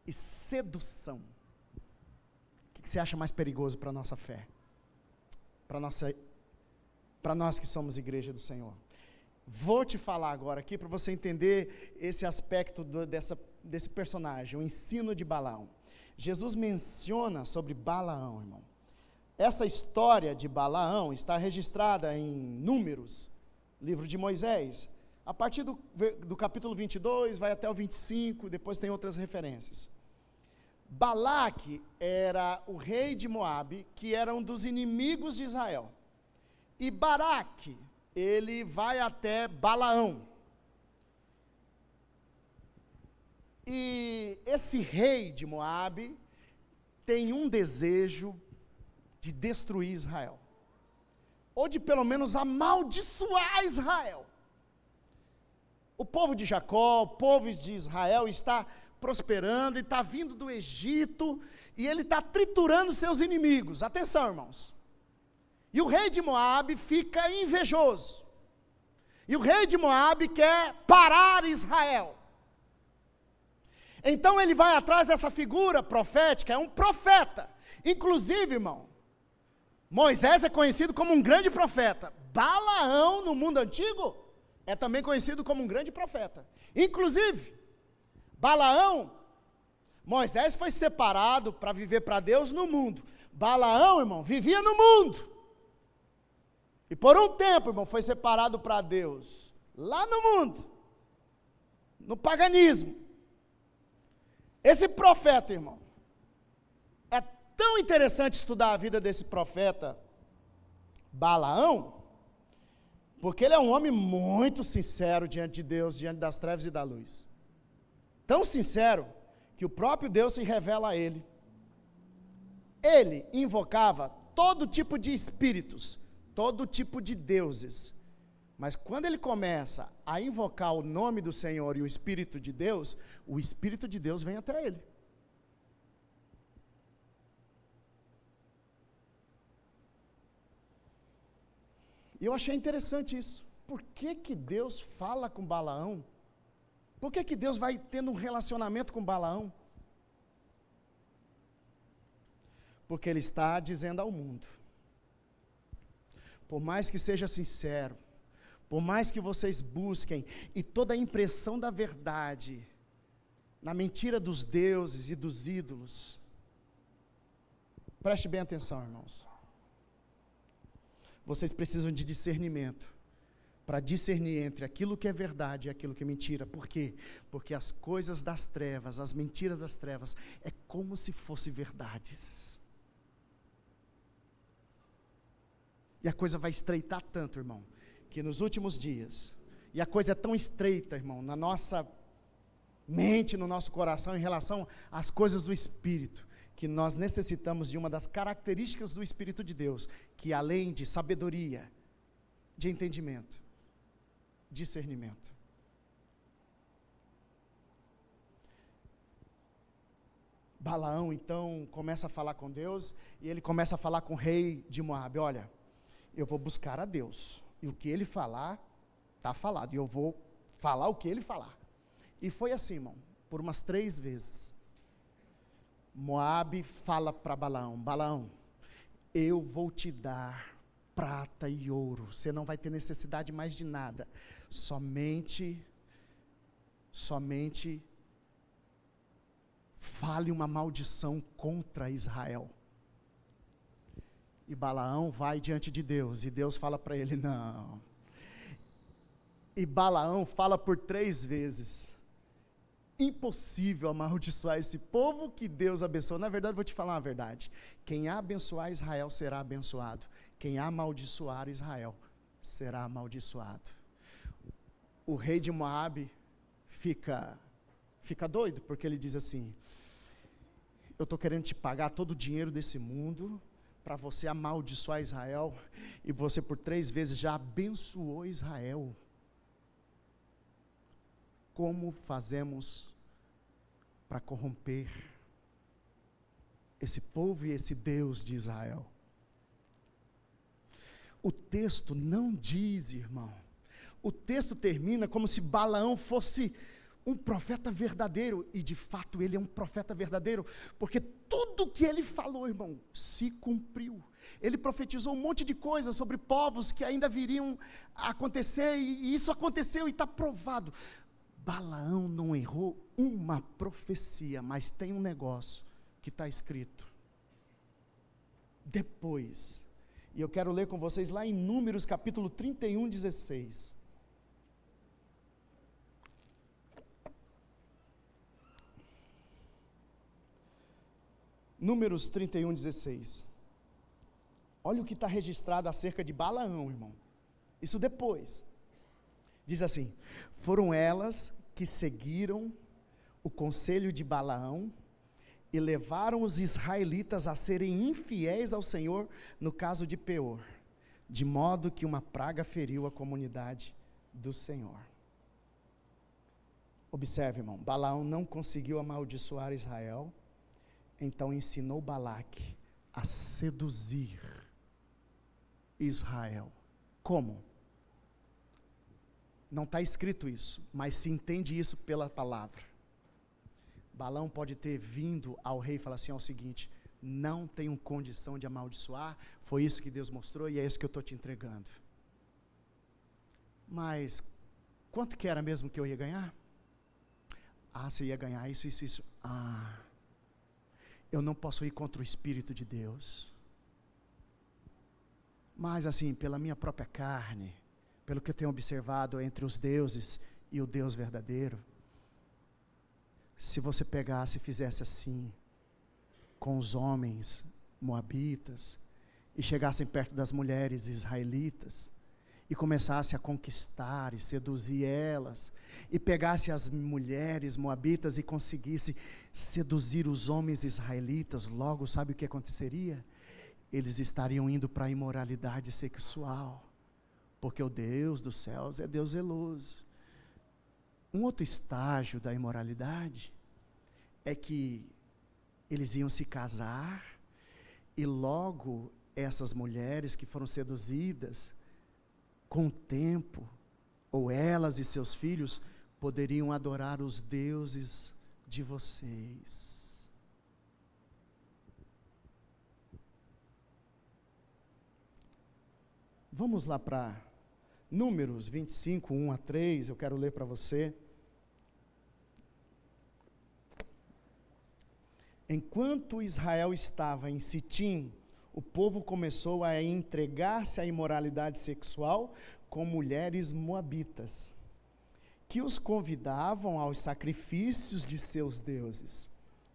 e sedução, o que você acha mais perigoso para a nossa fé? Para nós que somos igreja do Senhor. Vou te falar agora aqui para você entender esse aspecto desse personagem, o ensino de Balaão. Jesus menciona sobre Balaão, irmão. Essa história de Balaão está registrada em Números, livro de Moisés. A partir do capítulo 22, vai até o 25, depois tem outras referências. Balaque era o rei de Moabe, que era um dos inimigos de Israel. E Baraque, ele vai até Balaão. E esse rei de Moabe tem um desejo de destruir Israel, ou de pelo menos amaldiçoar Israel. O povo de Jacó, o povo de Israel está prosperando, e está vindo do Egito, e ele está triturando seus inimigos. Atenção, irmãos. E o rei de Moabe fica invejoso, e o rei de Moabe quer parar Israel. Então ele vai atrás dessa figura profética, é um profeta. Inclusive, irmão, Moisés é conhecido como um grande profeta. Balaão, no mundo antigo, é também conhecido como um grande profeta. Inclusive, Balaão, Moisés foi separado para viver para Deus no mundo. Balaão, irmão, vivia no mundo. E por um tempo, irmão, foi separado para Deus, lá no mundo, no paganismo. Esse profeta, irmão, é tão interessante estudar a vida desse profeta Balaão, porque ele é um homem muito sincero diante de Deus, diante das trevas e da luz. Tão sincero, que o próprio Deus se revela a ele. Ele invocava todo tipo de espíritos, todo tipo de deuses. Mas quando ele começa a invocar o nome do Senhor e o Espírito de Deus, o Espírito de Deus vem até ele. E eu achei interessante isso. Por que Deus fala com Balaão? Por que Deus vai tendo um relacionamento com Balaão? Porque Ele está dizendo ao mundo, por mais que seja sincero, por mais que vocês busquem, e toda a impressão da verdade, na mentira dos deuses e dos ídolos, preste bem atenção, irmãos, vocês precisam de discernimento, para discernir entre aquilo que é verdade e aquilo que é mentira. Por quê? Porque as coisas das trevas, as mentiras das trevas, é como se fossem verdades. E a coisa vai estreitar tanto, irmão, que nos últimos dias, e a coisa é tão estreita, irmão, na nossa mente, no nosso coração, em relação às coisas do Espírito, que nós necessitamos de uma das características do Espírito de Deus, que além de sabedoria, de entendimento, discernimento. Balaão então começa a falar com Deus, e ele começa a falar com o rei de Moabe: olha, eu vou buscar a Deus, e o que ele falar, está falado, e eu vou falar o que ele falar. E foi assim, irmão, por umas 3 vezes. Moabe fala para Balaão: Balaão, eu vou te dar prata e ouro, você não vai ter necessidade mais de nada, somente fale uma maldição contra Israel. E Balaão vai diante de Deus, e Deus fala para ele: não. E Balaão fala por 3 vezes: impossível amaldiçoar esse povo que Deus abençoou. Na verdade, vou te falar uma verdade: quem abençoar Israel será abençoado, quem amaldiçoar Israel será amaldiçoado. O rei de Moabe fica doido, porque ele diz assim: eu estou querendo te pagar todo o dinheiro desse mundo, para você amaldiçoar Israel, e você por 3 vezes já abençoou Israel. Como fazemos para corromper esse povo e esse Deus de Israel? O texto não diz, irmão, o texto termina como se Balaão fosse um profeta verdadeiro, e de fato ele é um profeta verdadeiro, porque tudo que ele falou, irmão, se cumpriu. Ele profetizou um monte de coisas sobre povos que ainda viriam a acontecer, e isso aconteceu e está provado. Balaão não errou uma profecia, mas tem um negócio que está escrito depois, e eu quero ler com vocês lá em Números capítulo 31, 16. Números 31, 16. Olha o que está registrado acerca de Balaão, irmão. Isso depois. Diz assim: foram elas que seguiram o conselho de Balaão e levaram os israelitas a serem infiéis ao Senhor no caso de Peor, de modo que uma praga feriu a comunidade do Senhor. Observe, irmão, Balaão não conseguiu amaldiçoar Israel, então ensinou Balaque a seduzir Israel. Como? Não está escrito isso, mas se entende isso pela palavra. Balaão pode ter vindo ao rei e falar assim: é o seguinte, não tenho condição de amaldiçoar, foi isso que Deus mostrou e é isso que eu estou te entregando. Mas, quanto que era mesmo que eu ia ganhar? Ah, você ia ganhar isso. Ah, eu não posso ir contra o Espírito de Deus. Mas assim, pela minha própria carne, pelo que eu tenho observado entre os deuses e o Deus verdadeiro, se você pegasse e fizesse assim com os homens moabitas, e chegassem perto das mulheres israelitas, e começasse a conquistar e seduzir elas, e pegasse as mulheres moabitas e conseguisse seduzir os homens israelitas, logo sabe o que aconteceria? Eles estariam indo para a imoralidade sexual, porque o Deus dos céus é Deus zeloso. Um outro estágio da imoralidade é que eles iam se casar, e logo essas mulheres que foram seduzidas Com o tempo, ou elas e seus filhos poderiam adorar os deuses de vocês. Vamos lá para Números 25, 1 a 3, eu quero ler para você. Enquanto Israel estava em Sitim, o povo começou a entregar-se à imoralidade sexual com mulheres moabitas, que os convidavam aos sacrifícios de seus deuses.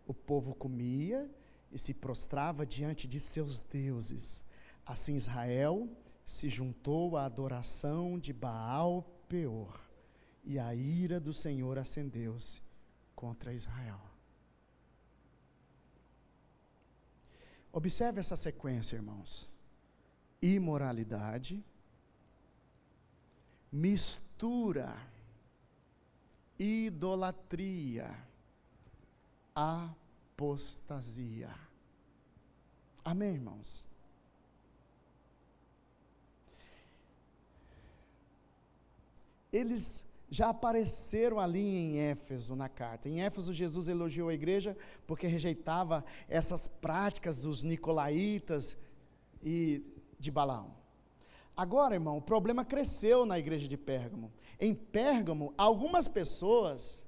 O povo comia e se prostrava diante de seus deuses. Assim Israel se juntou à adoração de Baal Peor, e a ira do Senhor acendeu-se contra Israel. Observe essa sequência, irmãos. Imoralidade, mistura, idolatria, apostasia. Amém, irmãos? Eles já apareceram ali em Éfeso, na carta. Em Éfeso, Jesus elogiou a igreja porque rejeitava essas práticas dos nicolaítas e de Balaão. Agora, irmão, o problema cresceu na igreja de Pérgamo. Em Pérgamo, algumas pessoas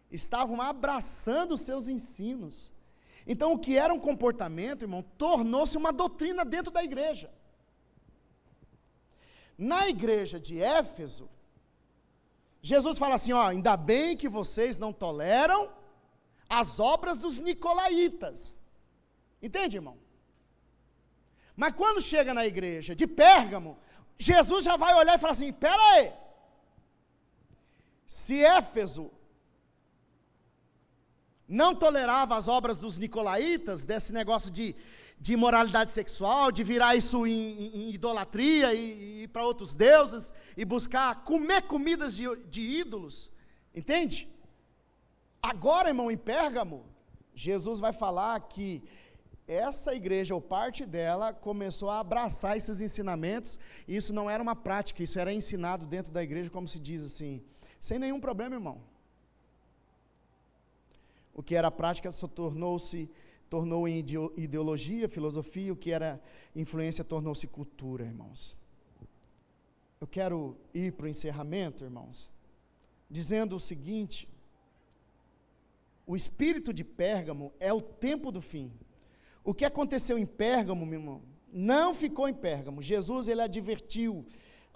estavam abraçando os seus ensinos. Então, o que era um comportamento, irmão, tornou-se uma doutrina dentro da igreja. Na igreja de Éfeso, Jesus fala assim, ó, ainda bem que vocês não toleram as obras dos nicolaítas. Entende, irmão? Mas quando chega na igreja de Pérgamo, Jesus já vai olhar e falar assim, pera aí, se Éfeso não tolerava as obras dos nicolaítas, desse negócio de imoralidade sexual, de virar isso em idolatria e ir para outros deuses, e buscar comer comidas de ídolos, entende? Agora, irmão, em Pérgamo, Jesus vai falar que essa igreja, ou parte dela, começou a abraçar esses ensinamentos, e isso não era uma prática, isso era ensinado dentro da igreja, como se diz assim, sem nenhum problema, irmão. O que era prática tornou em ideologia, filosofia, o que era influência tornou-se cultura, irmãos. Eu quero ir para o encerramento, irmãos, dizendo o seguinte: o espírito de Pérgamo é o tempo do fim. O que aconteceu em Pérgamo, meu irmão, não ficou em Pérgamo. Jesus, ele advertiu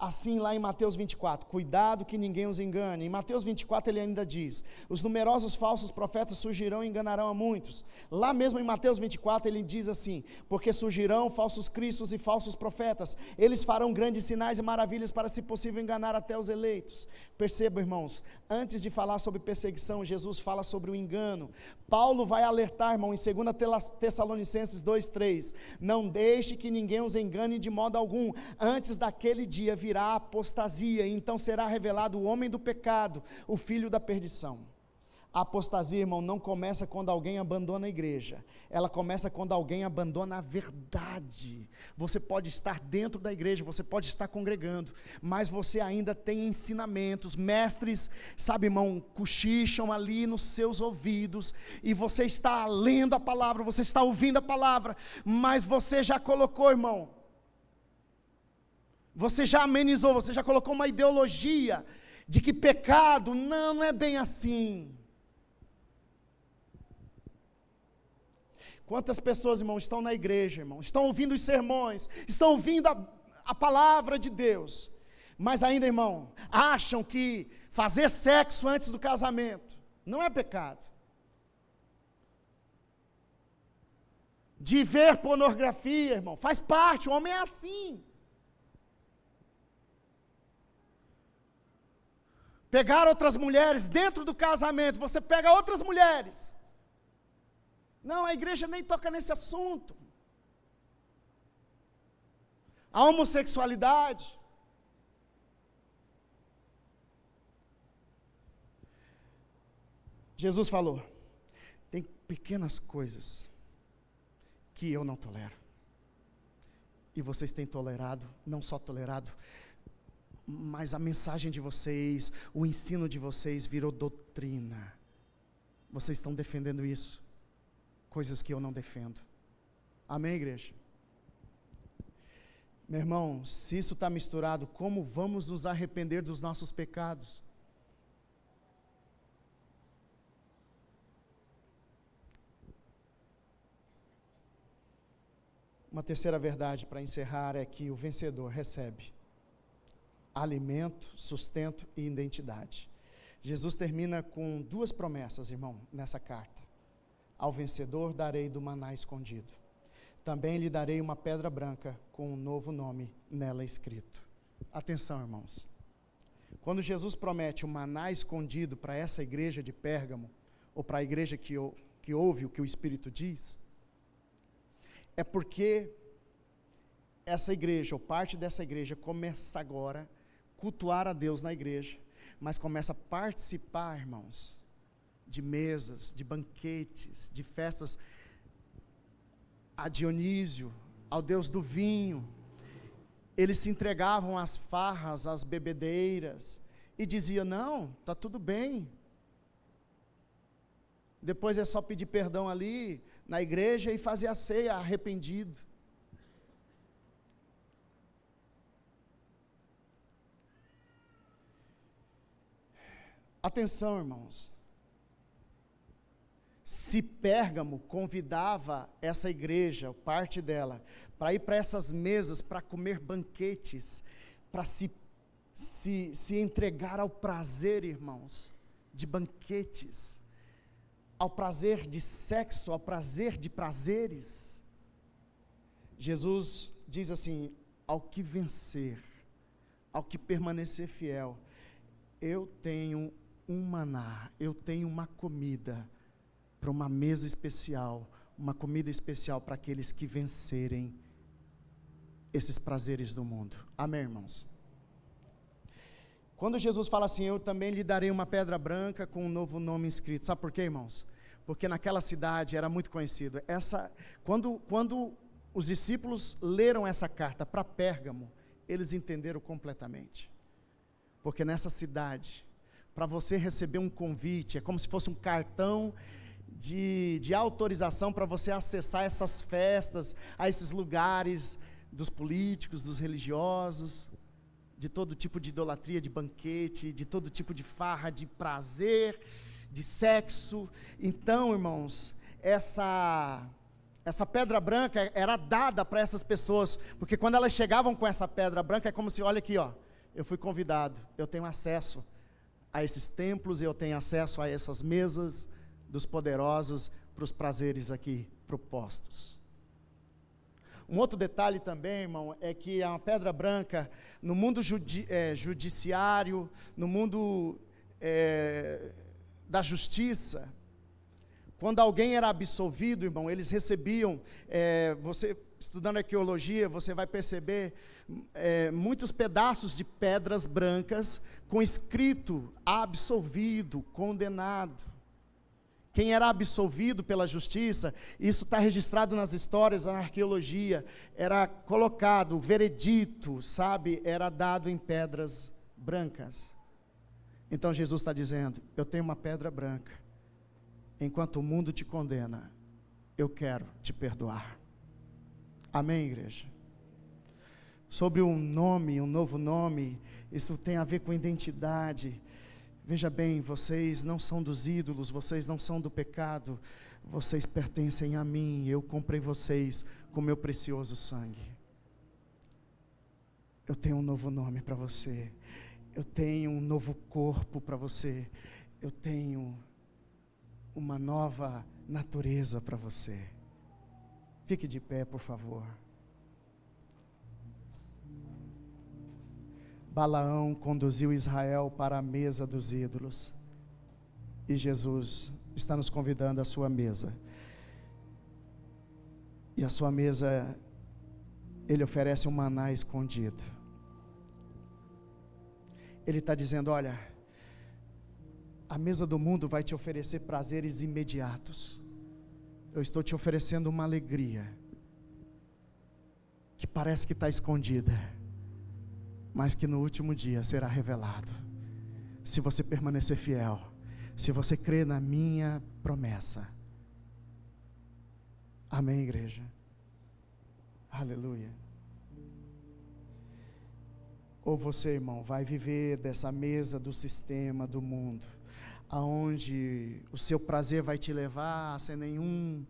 assim lá em Mateus 24, cuidado que ninguém os engane. Em Mateus 24 ele ainda diz, os numerosos falsos profetas surgirão e enganarão a muitos. Lá mesmo em Mateus 24 ele diz assim, porque surgirão falsos cristos e falsos profetas, eles farão grandes sinais e maravilhas para, se possível, enganar até os eleitos. Perceba, irmãos, antes de falar sobre perseguição, Jesus fala sobre o engano. Paulo vai alertar, irmão, em 2 Tessalonicenses 2:3, não deixe que ninguém os engane de modo algum, antes daquele dia virá a apostasia, e então será revelado o homem do pecado, o filho da perdição. A apostasia, irmão, não começa quando alguém abandona a igreja, ela começa quando alguém abandona a verdade. Você pode estar dentro da igreja, você pode estar congregando, mas você ainda tem ensinamentos, mestres, sabe, irmão, cochicham ali nos seus ouvidos, e você está lendo a palavra, você está ouvindo a palavra, mas você já colocou, irmão, você já amenizou, você já colocou uma ideologia de que pecado, não é bem assim. Quantas pessoas, irmão, estão na igreja, irmão, estão ouvindo os sermões, estão ouvindo a palavra de Deus, mas ainda, irmão, acham que fazer sexo antes do casamento não é pecado. De ver pornografia, irmão, faz parte, o homem é assim. Pegar outras mulheres dentro do casamento, você pega outras mulheres. Não, a igreja nem toca nesse assunto. A homossexualidade. Jesus falou, tem pequenas coisas que eu não tolero. E vocês têm tolerado, não só tolerado, mas a mensagem de vocês, o ensino de vocês virou doutrina. Vocês estão defendendo isso, coisas que eu não defendo. Amém, igreja? Meu irmão, se isso está misturado, como vamos nos arrepender dos nossos pecados? Uma terceira verdade para encerrar é que o vencedor recebe alimento, sustento e identidade. Jesus termina com duas promessas, irmão, nessa carta. Ao vencedor darei do maná escondido. Também lhe darei uma pedra branca com um novo nome nela escrito. Atenção, irmãos. Quando Jesus promete o maná escondido para essa igreja de Pérgamo, ou para a igreja que ouve o que o Espírito diz, é porque essa igreja, ou parte dessa igreja, começa agora a cultuar a Deus na igreja, mas começa a participar, irmãos, de mesas, de banquetes, de festas a Dionísio, ao Deus do vinho. Eles se entregavam às farras, às bebedeiras, e diziam, não, está tudo bem, depois é só pedir perdão ali na igreja e fazer a ceia arrependido. Atenção, irmãos. Se Pérgamo convidava essa igreja, parte dela, para ir para essas mesas, para comer banquetes, para se entregar ao prazer, irmãos, de banquetes, ao prazer de sexo, ao prazer de prazeres, Jesus diz assim, ao que vencer, ao que permanecer fiel, eu tenho um maná, eu tenho uma comida, para uma mesa especial, uma comida especial para aqueles que vencerem esses prazeres do mundo. Amém, irmãos? Quando Jesus fala assim, eu também lhe darei uma pedra branca com um novo nome escrito. Sabe por quê, irmãos? Porque naquela cidade era muito conhecido. Quando os discípulos leram essa carta para Pérgamo, eles entenderam completamente. Porque nessa cidade, para você receber um convite, é como se fosse um cartão de autorização para você acessar essas festas, a esses lugares dos políticos, dos religiosos, de todo tipo de idolatria, de banquete, de todo tipo de farra, de prazer, de sexo. Então, irmãos, essa pedra branca era dada para essas pessoas, porque quando elas chegavam com essa pedra branca, é como se, olha aqui, ó, eu fui convidado, eu tenho acesso a esses templos, eu tenho acesso a essas mesas dos poderosos para os prazeres aqui propostos. Um outro detalhe também, irmão, é que a pedra branca, no mundo judiciário, no mundo da justiça, quando alguém era absolvido, irmão, eles recebiam, você estudando arqueologia, você vai perceber muitos pedaços de pedras brancas com escrito absolvido, condenado. Quem era absolvido pela justiça, isso está registrado nas histórias, na arqueologia, era colocado, o veredito, sabe, era dado em pedras brancas. Então Jesus está dizendo, eu tenho uma pedra branca, enquanto o mundo te condena, eu quero te perdoar. Amém, igreja? Sobre um nome, um novo nome, isso tem a ver com identidade. Veja bem, vocês não são dos ídolos, vocês não são do pecado, vocês pertencem a mim, eu comprei vocês com meu precioso sangue. Eu tenho um novo nome para você, eu tenho um novo corpo para você, eu tenho uma nova natureza para você. Fique de pé, por favor. Balaão conduziu Israel para a mesa dos ídolos, e Jesus está nos convidando à sua mesa, e a sua mesa, Ele oferece um maná escondido. Ele está dizendo, olha, a mesa do mundo vai te oferecer prazeres imediatos, eu estou te oferecendo uma alegria, que parece que está escondida, mas que no último dia será revelado. Se você permanecer fiel, se você crer na minha promessa. Amém, igreja? Aleluia. Ou você, irmão, vai viver dessa mesa do sistema, do mundo, aonde o seu prazer vai te levar sem nenhum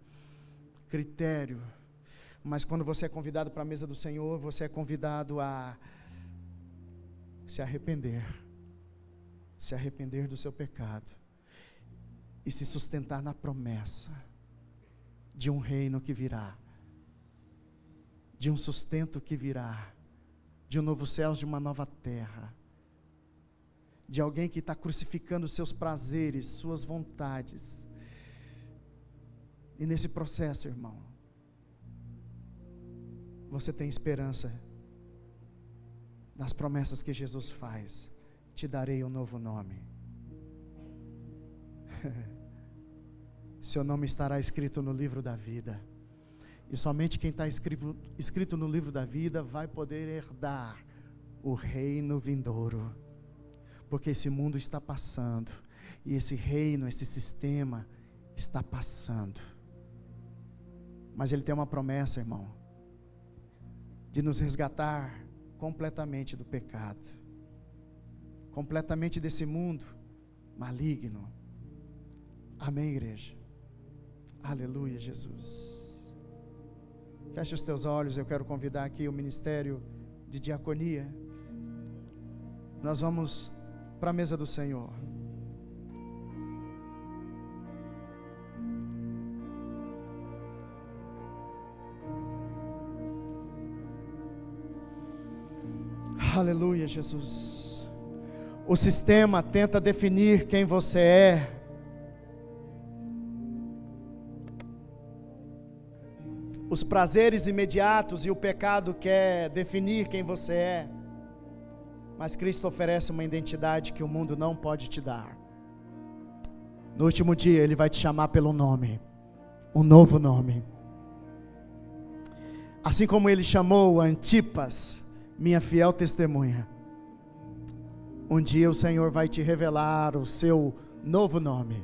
critério, mas quando você é convidado para a mesa do Senhor, você é convidado a se arrepender do seu pecado e se sustentar na promessa de um reino que virá, de um sustento que virá, de um novo céu, de uma nova terra, de alguém que está crucificando seus prazeres, suas vontades. E nesse processo, irmão, você tem esperança nas promessas que Jesus faz. Te darei um novo nome. Seu nome estará escrito no livro da vida. E somente quem está escrito no livro da vida vai poder herdar o reino vindouro. Porque esse mundo está passando. E esse reino, esse sistema está passando. Mas Ele tem uma promessa, irmão, de nos resgatar completamente do pecado. Completamente desse mundo maligno. Amém, igreja? Aleluia, Jesus. Feche os teus olhos, eu quero convidar aqui o ministério de diaconia. Nós vamos para a mesa do Senhor. Aleluia, Jesus. O sistema tenta definir quem você é. Os prazeres imediatos e o pecado quer definir quem você é. Mas Cristo oferece uma identidade que o mundo não pode te dar. No último dia Ele vai te chamar pelo nome, um novo nome. Assim como Ele chamou Antipas, minha fiel testemunha, um dia o Senhor vai te revelar o seu novo nome.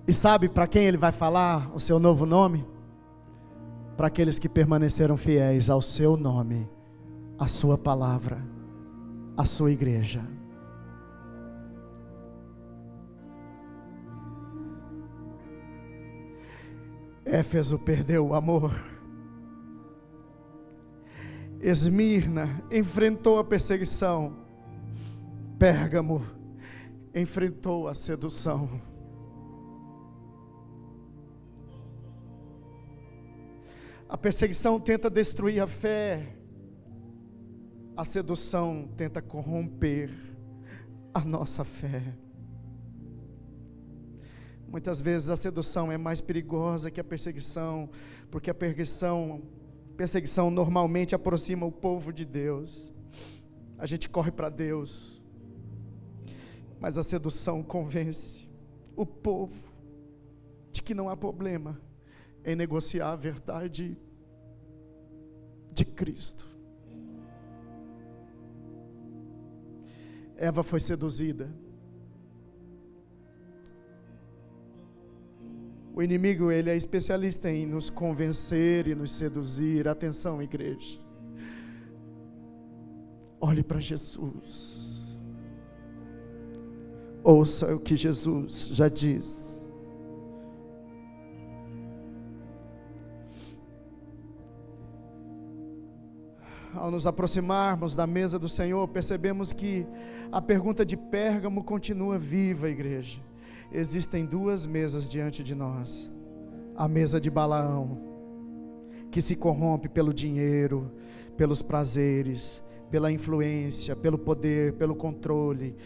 E sabe para quem Ele vai falar o seu novo nome? Para aqueles que permaneceram fiéis ao seu nome, à sua palavra, à sua igreja. Éfeso perdeu o amor. Esmirna enfrentou a perseguição. Pérgamo enfrentou a sedução. A perseguição tenta destruir a fé. A sedução tenta corromper a nossa fé. Muitas vezes a sedução é mais perigosa que a perseguição, porque a perseguição normalmente aproxima o povo de Deus. A gente corre para Deus, mas a sedução convence o povo de que não há problema em negociar a verdade de Cristo. Eva foi seduzida. O inimigo, ele é especialista em nos convencer e nos seduzir. Atenção, igreja. Olhe para Jesus. Ouça o que Jesus já diz. Ao nos aproximarmos da mesa do Senhor, percebemos que a pergunta de Pérgamo continua viva, igreja. Existem duas mesas diante de nós. A mesa de Balaão, que se corrompe pelo dinheiro, pelos prazeres, pela influência, pelo poder, pelo controle,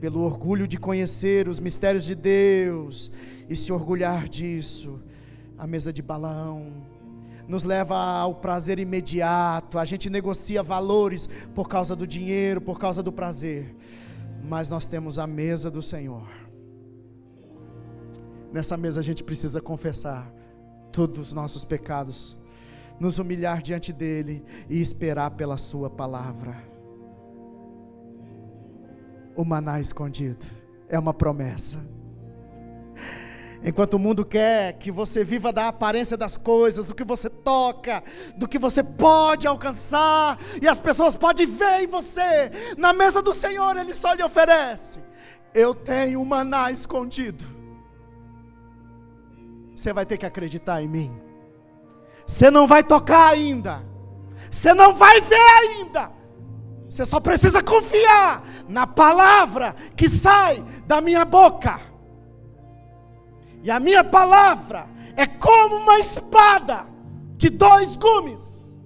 pelo orgulho de conhecer os mistérios de Deus e se orgulhar disso. A mesa de Balaão nos leva ao prazer imediato. A gente negocia valores por causa do dinheiro, por causa do prazer. Mas nós temos a mesa do Senhor. Nessa mesa a gente precisa confessar todos os nossos pecados. nos humilhar diante dele e esperar pela sua palavra. O maná escondido é uma promessa. Enquanto o mundo quer que você viva da aparência das coisas, do que você toca, do que você pode alcançar, e as pessoas podem ver em você, na mesa do Senhor Ele só lhe oferece: eu tenho um maná escondido. Você vai ter que acreditar em mim. Você não vai tocar ainda, você não vai ver ainda, você só precisa confiar na palavra que sai da minha boca. E a minha palavra é como uma espada de 2 gumes.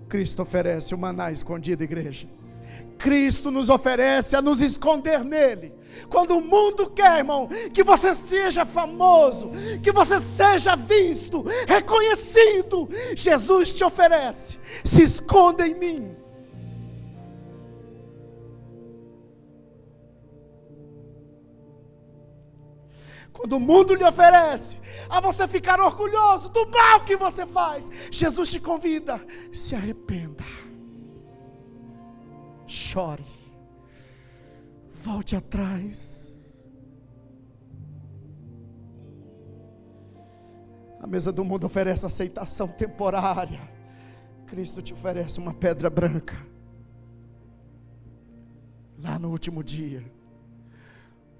Cristo oferece o maná escondido, igreja. Cristo nos oferece a nos esconder nele. Quando o mundo quer, irmão, que você seja famoso, que você seja visto, reconhecido, Jesus te oferece: se esconda em mim. Quando o mundo lhe oferece a você ficar orgulhoso do mal que você faz, Jesus te convida: se arrependa, chore, volte atrás. A mesa do mundo oferece aceitação temporária. Cristo te oferece uma pedra branca. Lá no último dia,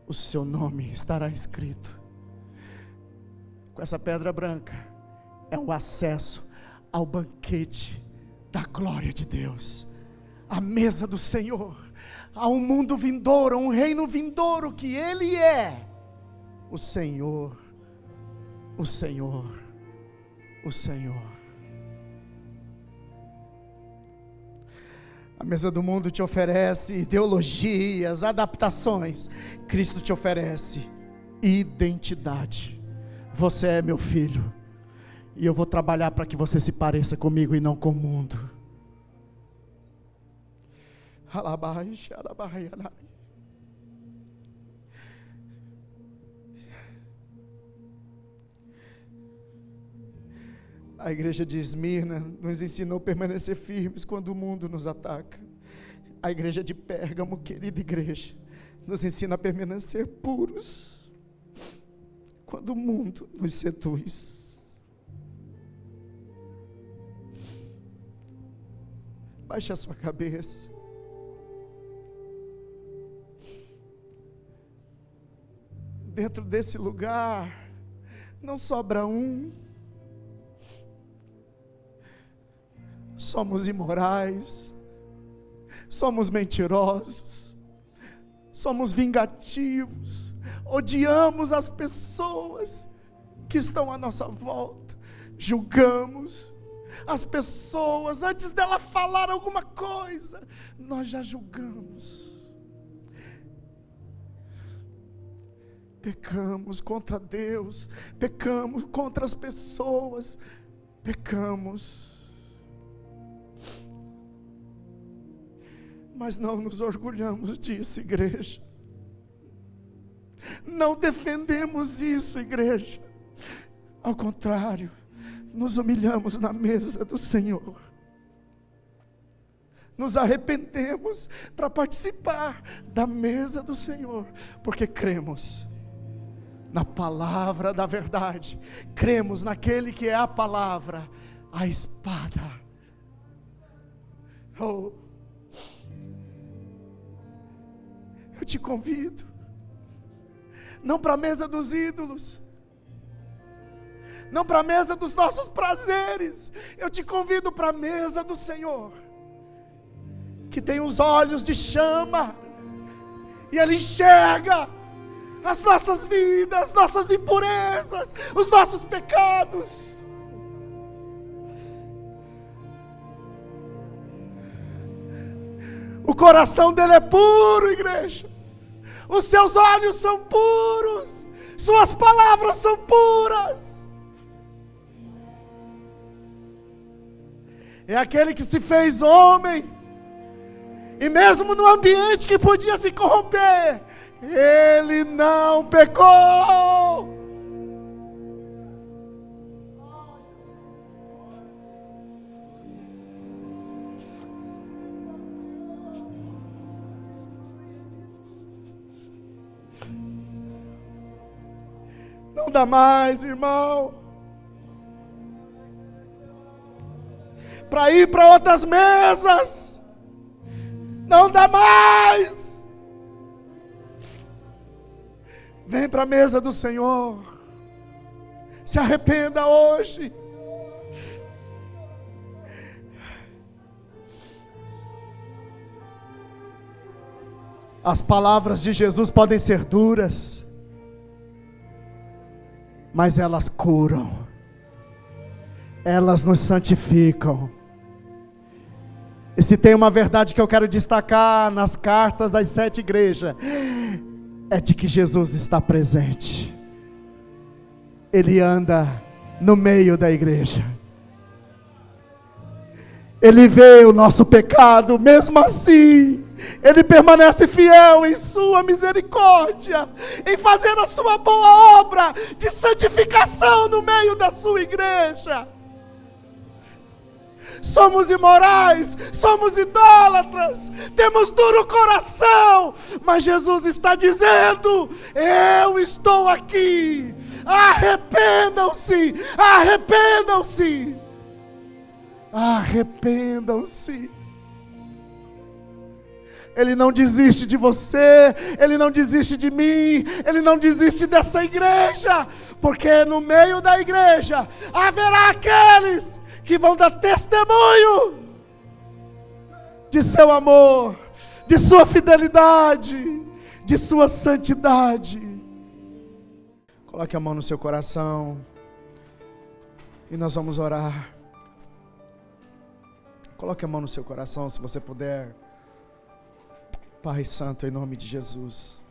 o seu nome estará escrito. Com essa pedra branca é um acesso ao banquete da glória de Deus, à mesa do Senhor, a um mundo vindouro, a um reino vindouro que Ele é o Senhor, o Senhor, o Senhor. A mesa do mundo te oferece ideologias, adaptações. Cristo te oferece identidade. Você é meu filho, e eu vou trabalhar para que você se pareça comigo e não com o mundo. A igreja de Esmirna nos ensinou a permanecer firmes quando o mundo nos ataca. A igreja de Pérgamo, querida igreja, nos ensina a permanecer puros quando o mundo nos seduz. Baixe a sua cabeça. Dentro desse lugar não sobra um. Somos imorais, somos mentirosos, somos vingativos, odiamos as pessoas que estão à nossa volta, julgamos as pessoas antes dela falar alguma coisa, nós já julgamos. Pecamos contra Deus, pecamos contra as pessoas, pecamos. Mas não nos orgulhamos disso, igreja. Não defendemos isso, igreja. Ao contrário, nos humilhamos na mesa do Senhor. Nos arrependemos para participar da mesa do Senhor, porque cremos na palavra da verdade. Cremos naquele que é a palavra, a espada. Oh, eu te convido, não para a mesa dos ídolos, não para a mesa dos nossos prazeres, eu te convido para a mesa do Senhor, que tem os olhos de chama, e Ele enxerga as nossas vidas, as nossas impurezas, os nossos pecados. O coração dele é puro, igreja. Os seus olhos são puros. Suas palavras são puras. É aquele que se fez homem. E mesmo no ambiente que podia se corromper, ele não pecou. Não dá mais, irmão. Para ir para outras mesas. Não dá mais. Vem para a mesa do Senhor. Se arrependa hoje. As palavras de Jesus podem ser duras, mas elas curam, elas nos santificam. E se tem uma verdade que eu quero destacar nas cartas das 7 igrejas, é de que Jesus está presente. Ele anda no meio da igreja. Ele vê o nosso pecado, mesmo assim, Ele permanece fiel em sua misericórdia, em fazer a sua boa obra de santificação no meio da sua igreja. Somos imorais, somos idólatras, temos duro coração, mas Jesus está dizendo: eu estou aqui, arrependam-se, arrependam-se. Arrependam-se. Ele não desiste de você, Ele não desiste de mim, Ele não desiste dessa igreja, porque no meio da igreja haverá aqueles que vão dar testemunho de seu amor, de sua fidelidade, de sua santidade. Coloque a mão no seu coração e nós vamos orar. Coloque a mão no seu coração, se você puder. Pai Santo, em nome de Jesus,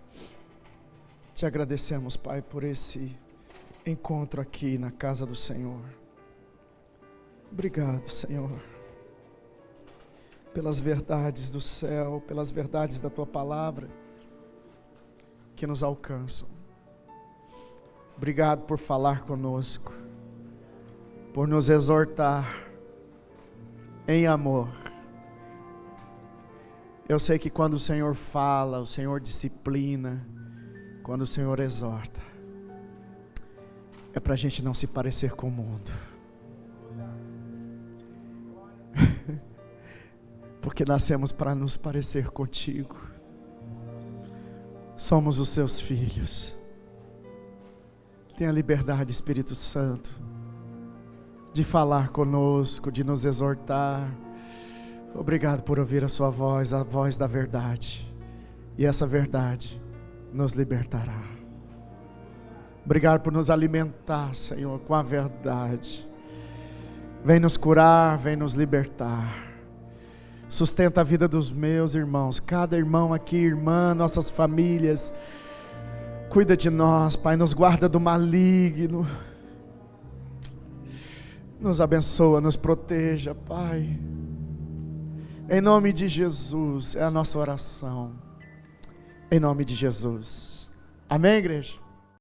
te agradecemos, Pai, por esse encontro aqui na casa do Senhor. Obrigado, Senhor, pelas verdades do céu, pelas verdades da Tua Palavra que nos alcançam. Obrigado por falar conosco, por nos exortar em amor. Eu sei que quando o Senhor fala, o Senhor disciplina, quando o Senhor exorta, é para a gente não se parecer com o mundo. Porque nascemos para nos parecer contigo. Somos os seus filhos. Tenha liberdade, Espírito Santo, de falar conosco, de nos exortar. Obrigado por ouvir a sua voz, a voz da verdade. E essa verdade nos libertará. Obrigado por nos alimentar, Senhor, com a verdade. Vem nos curar, vem nos libertar. Sustenta a vida dos meus irmãos, cada irmão aqui, irmã, nossas famílias. Cuida de nós, Pai, nos guarda do maligno. Nos abençoa, nos proteja, Pai. Em nome de Jesus, é a nossa oração. Em nome de Jesus. Amém, igreja?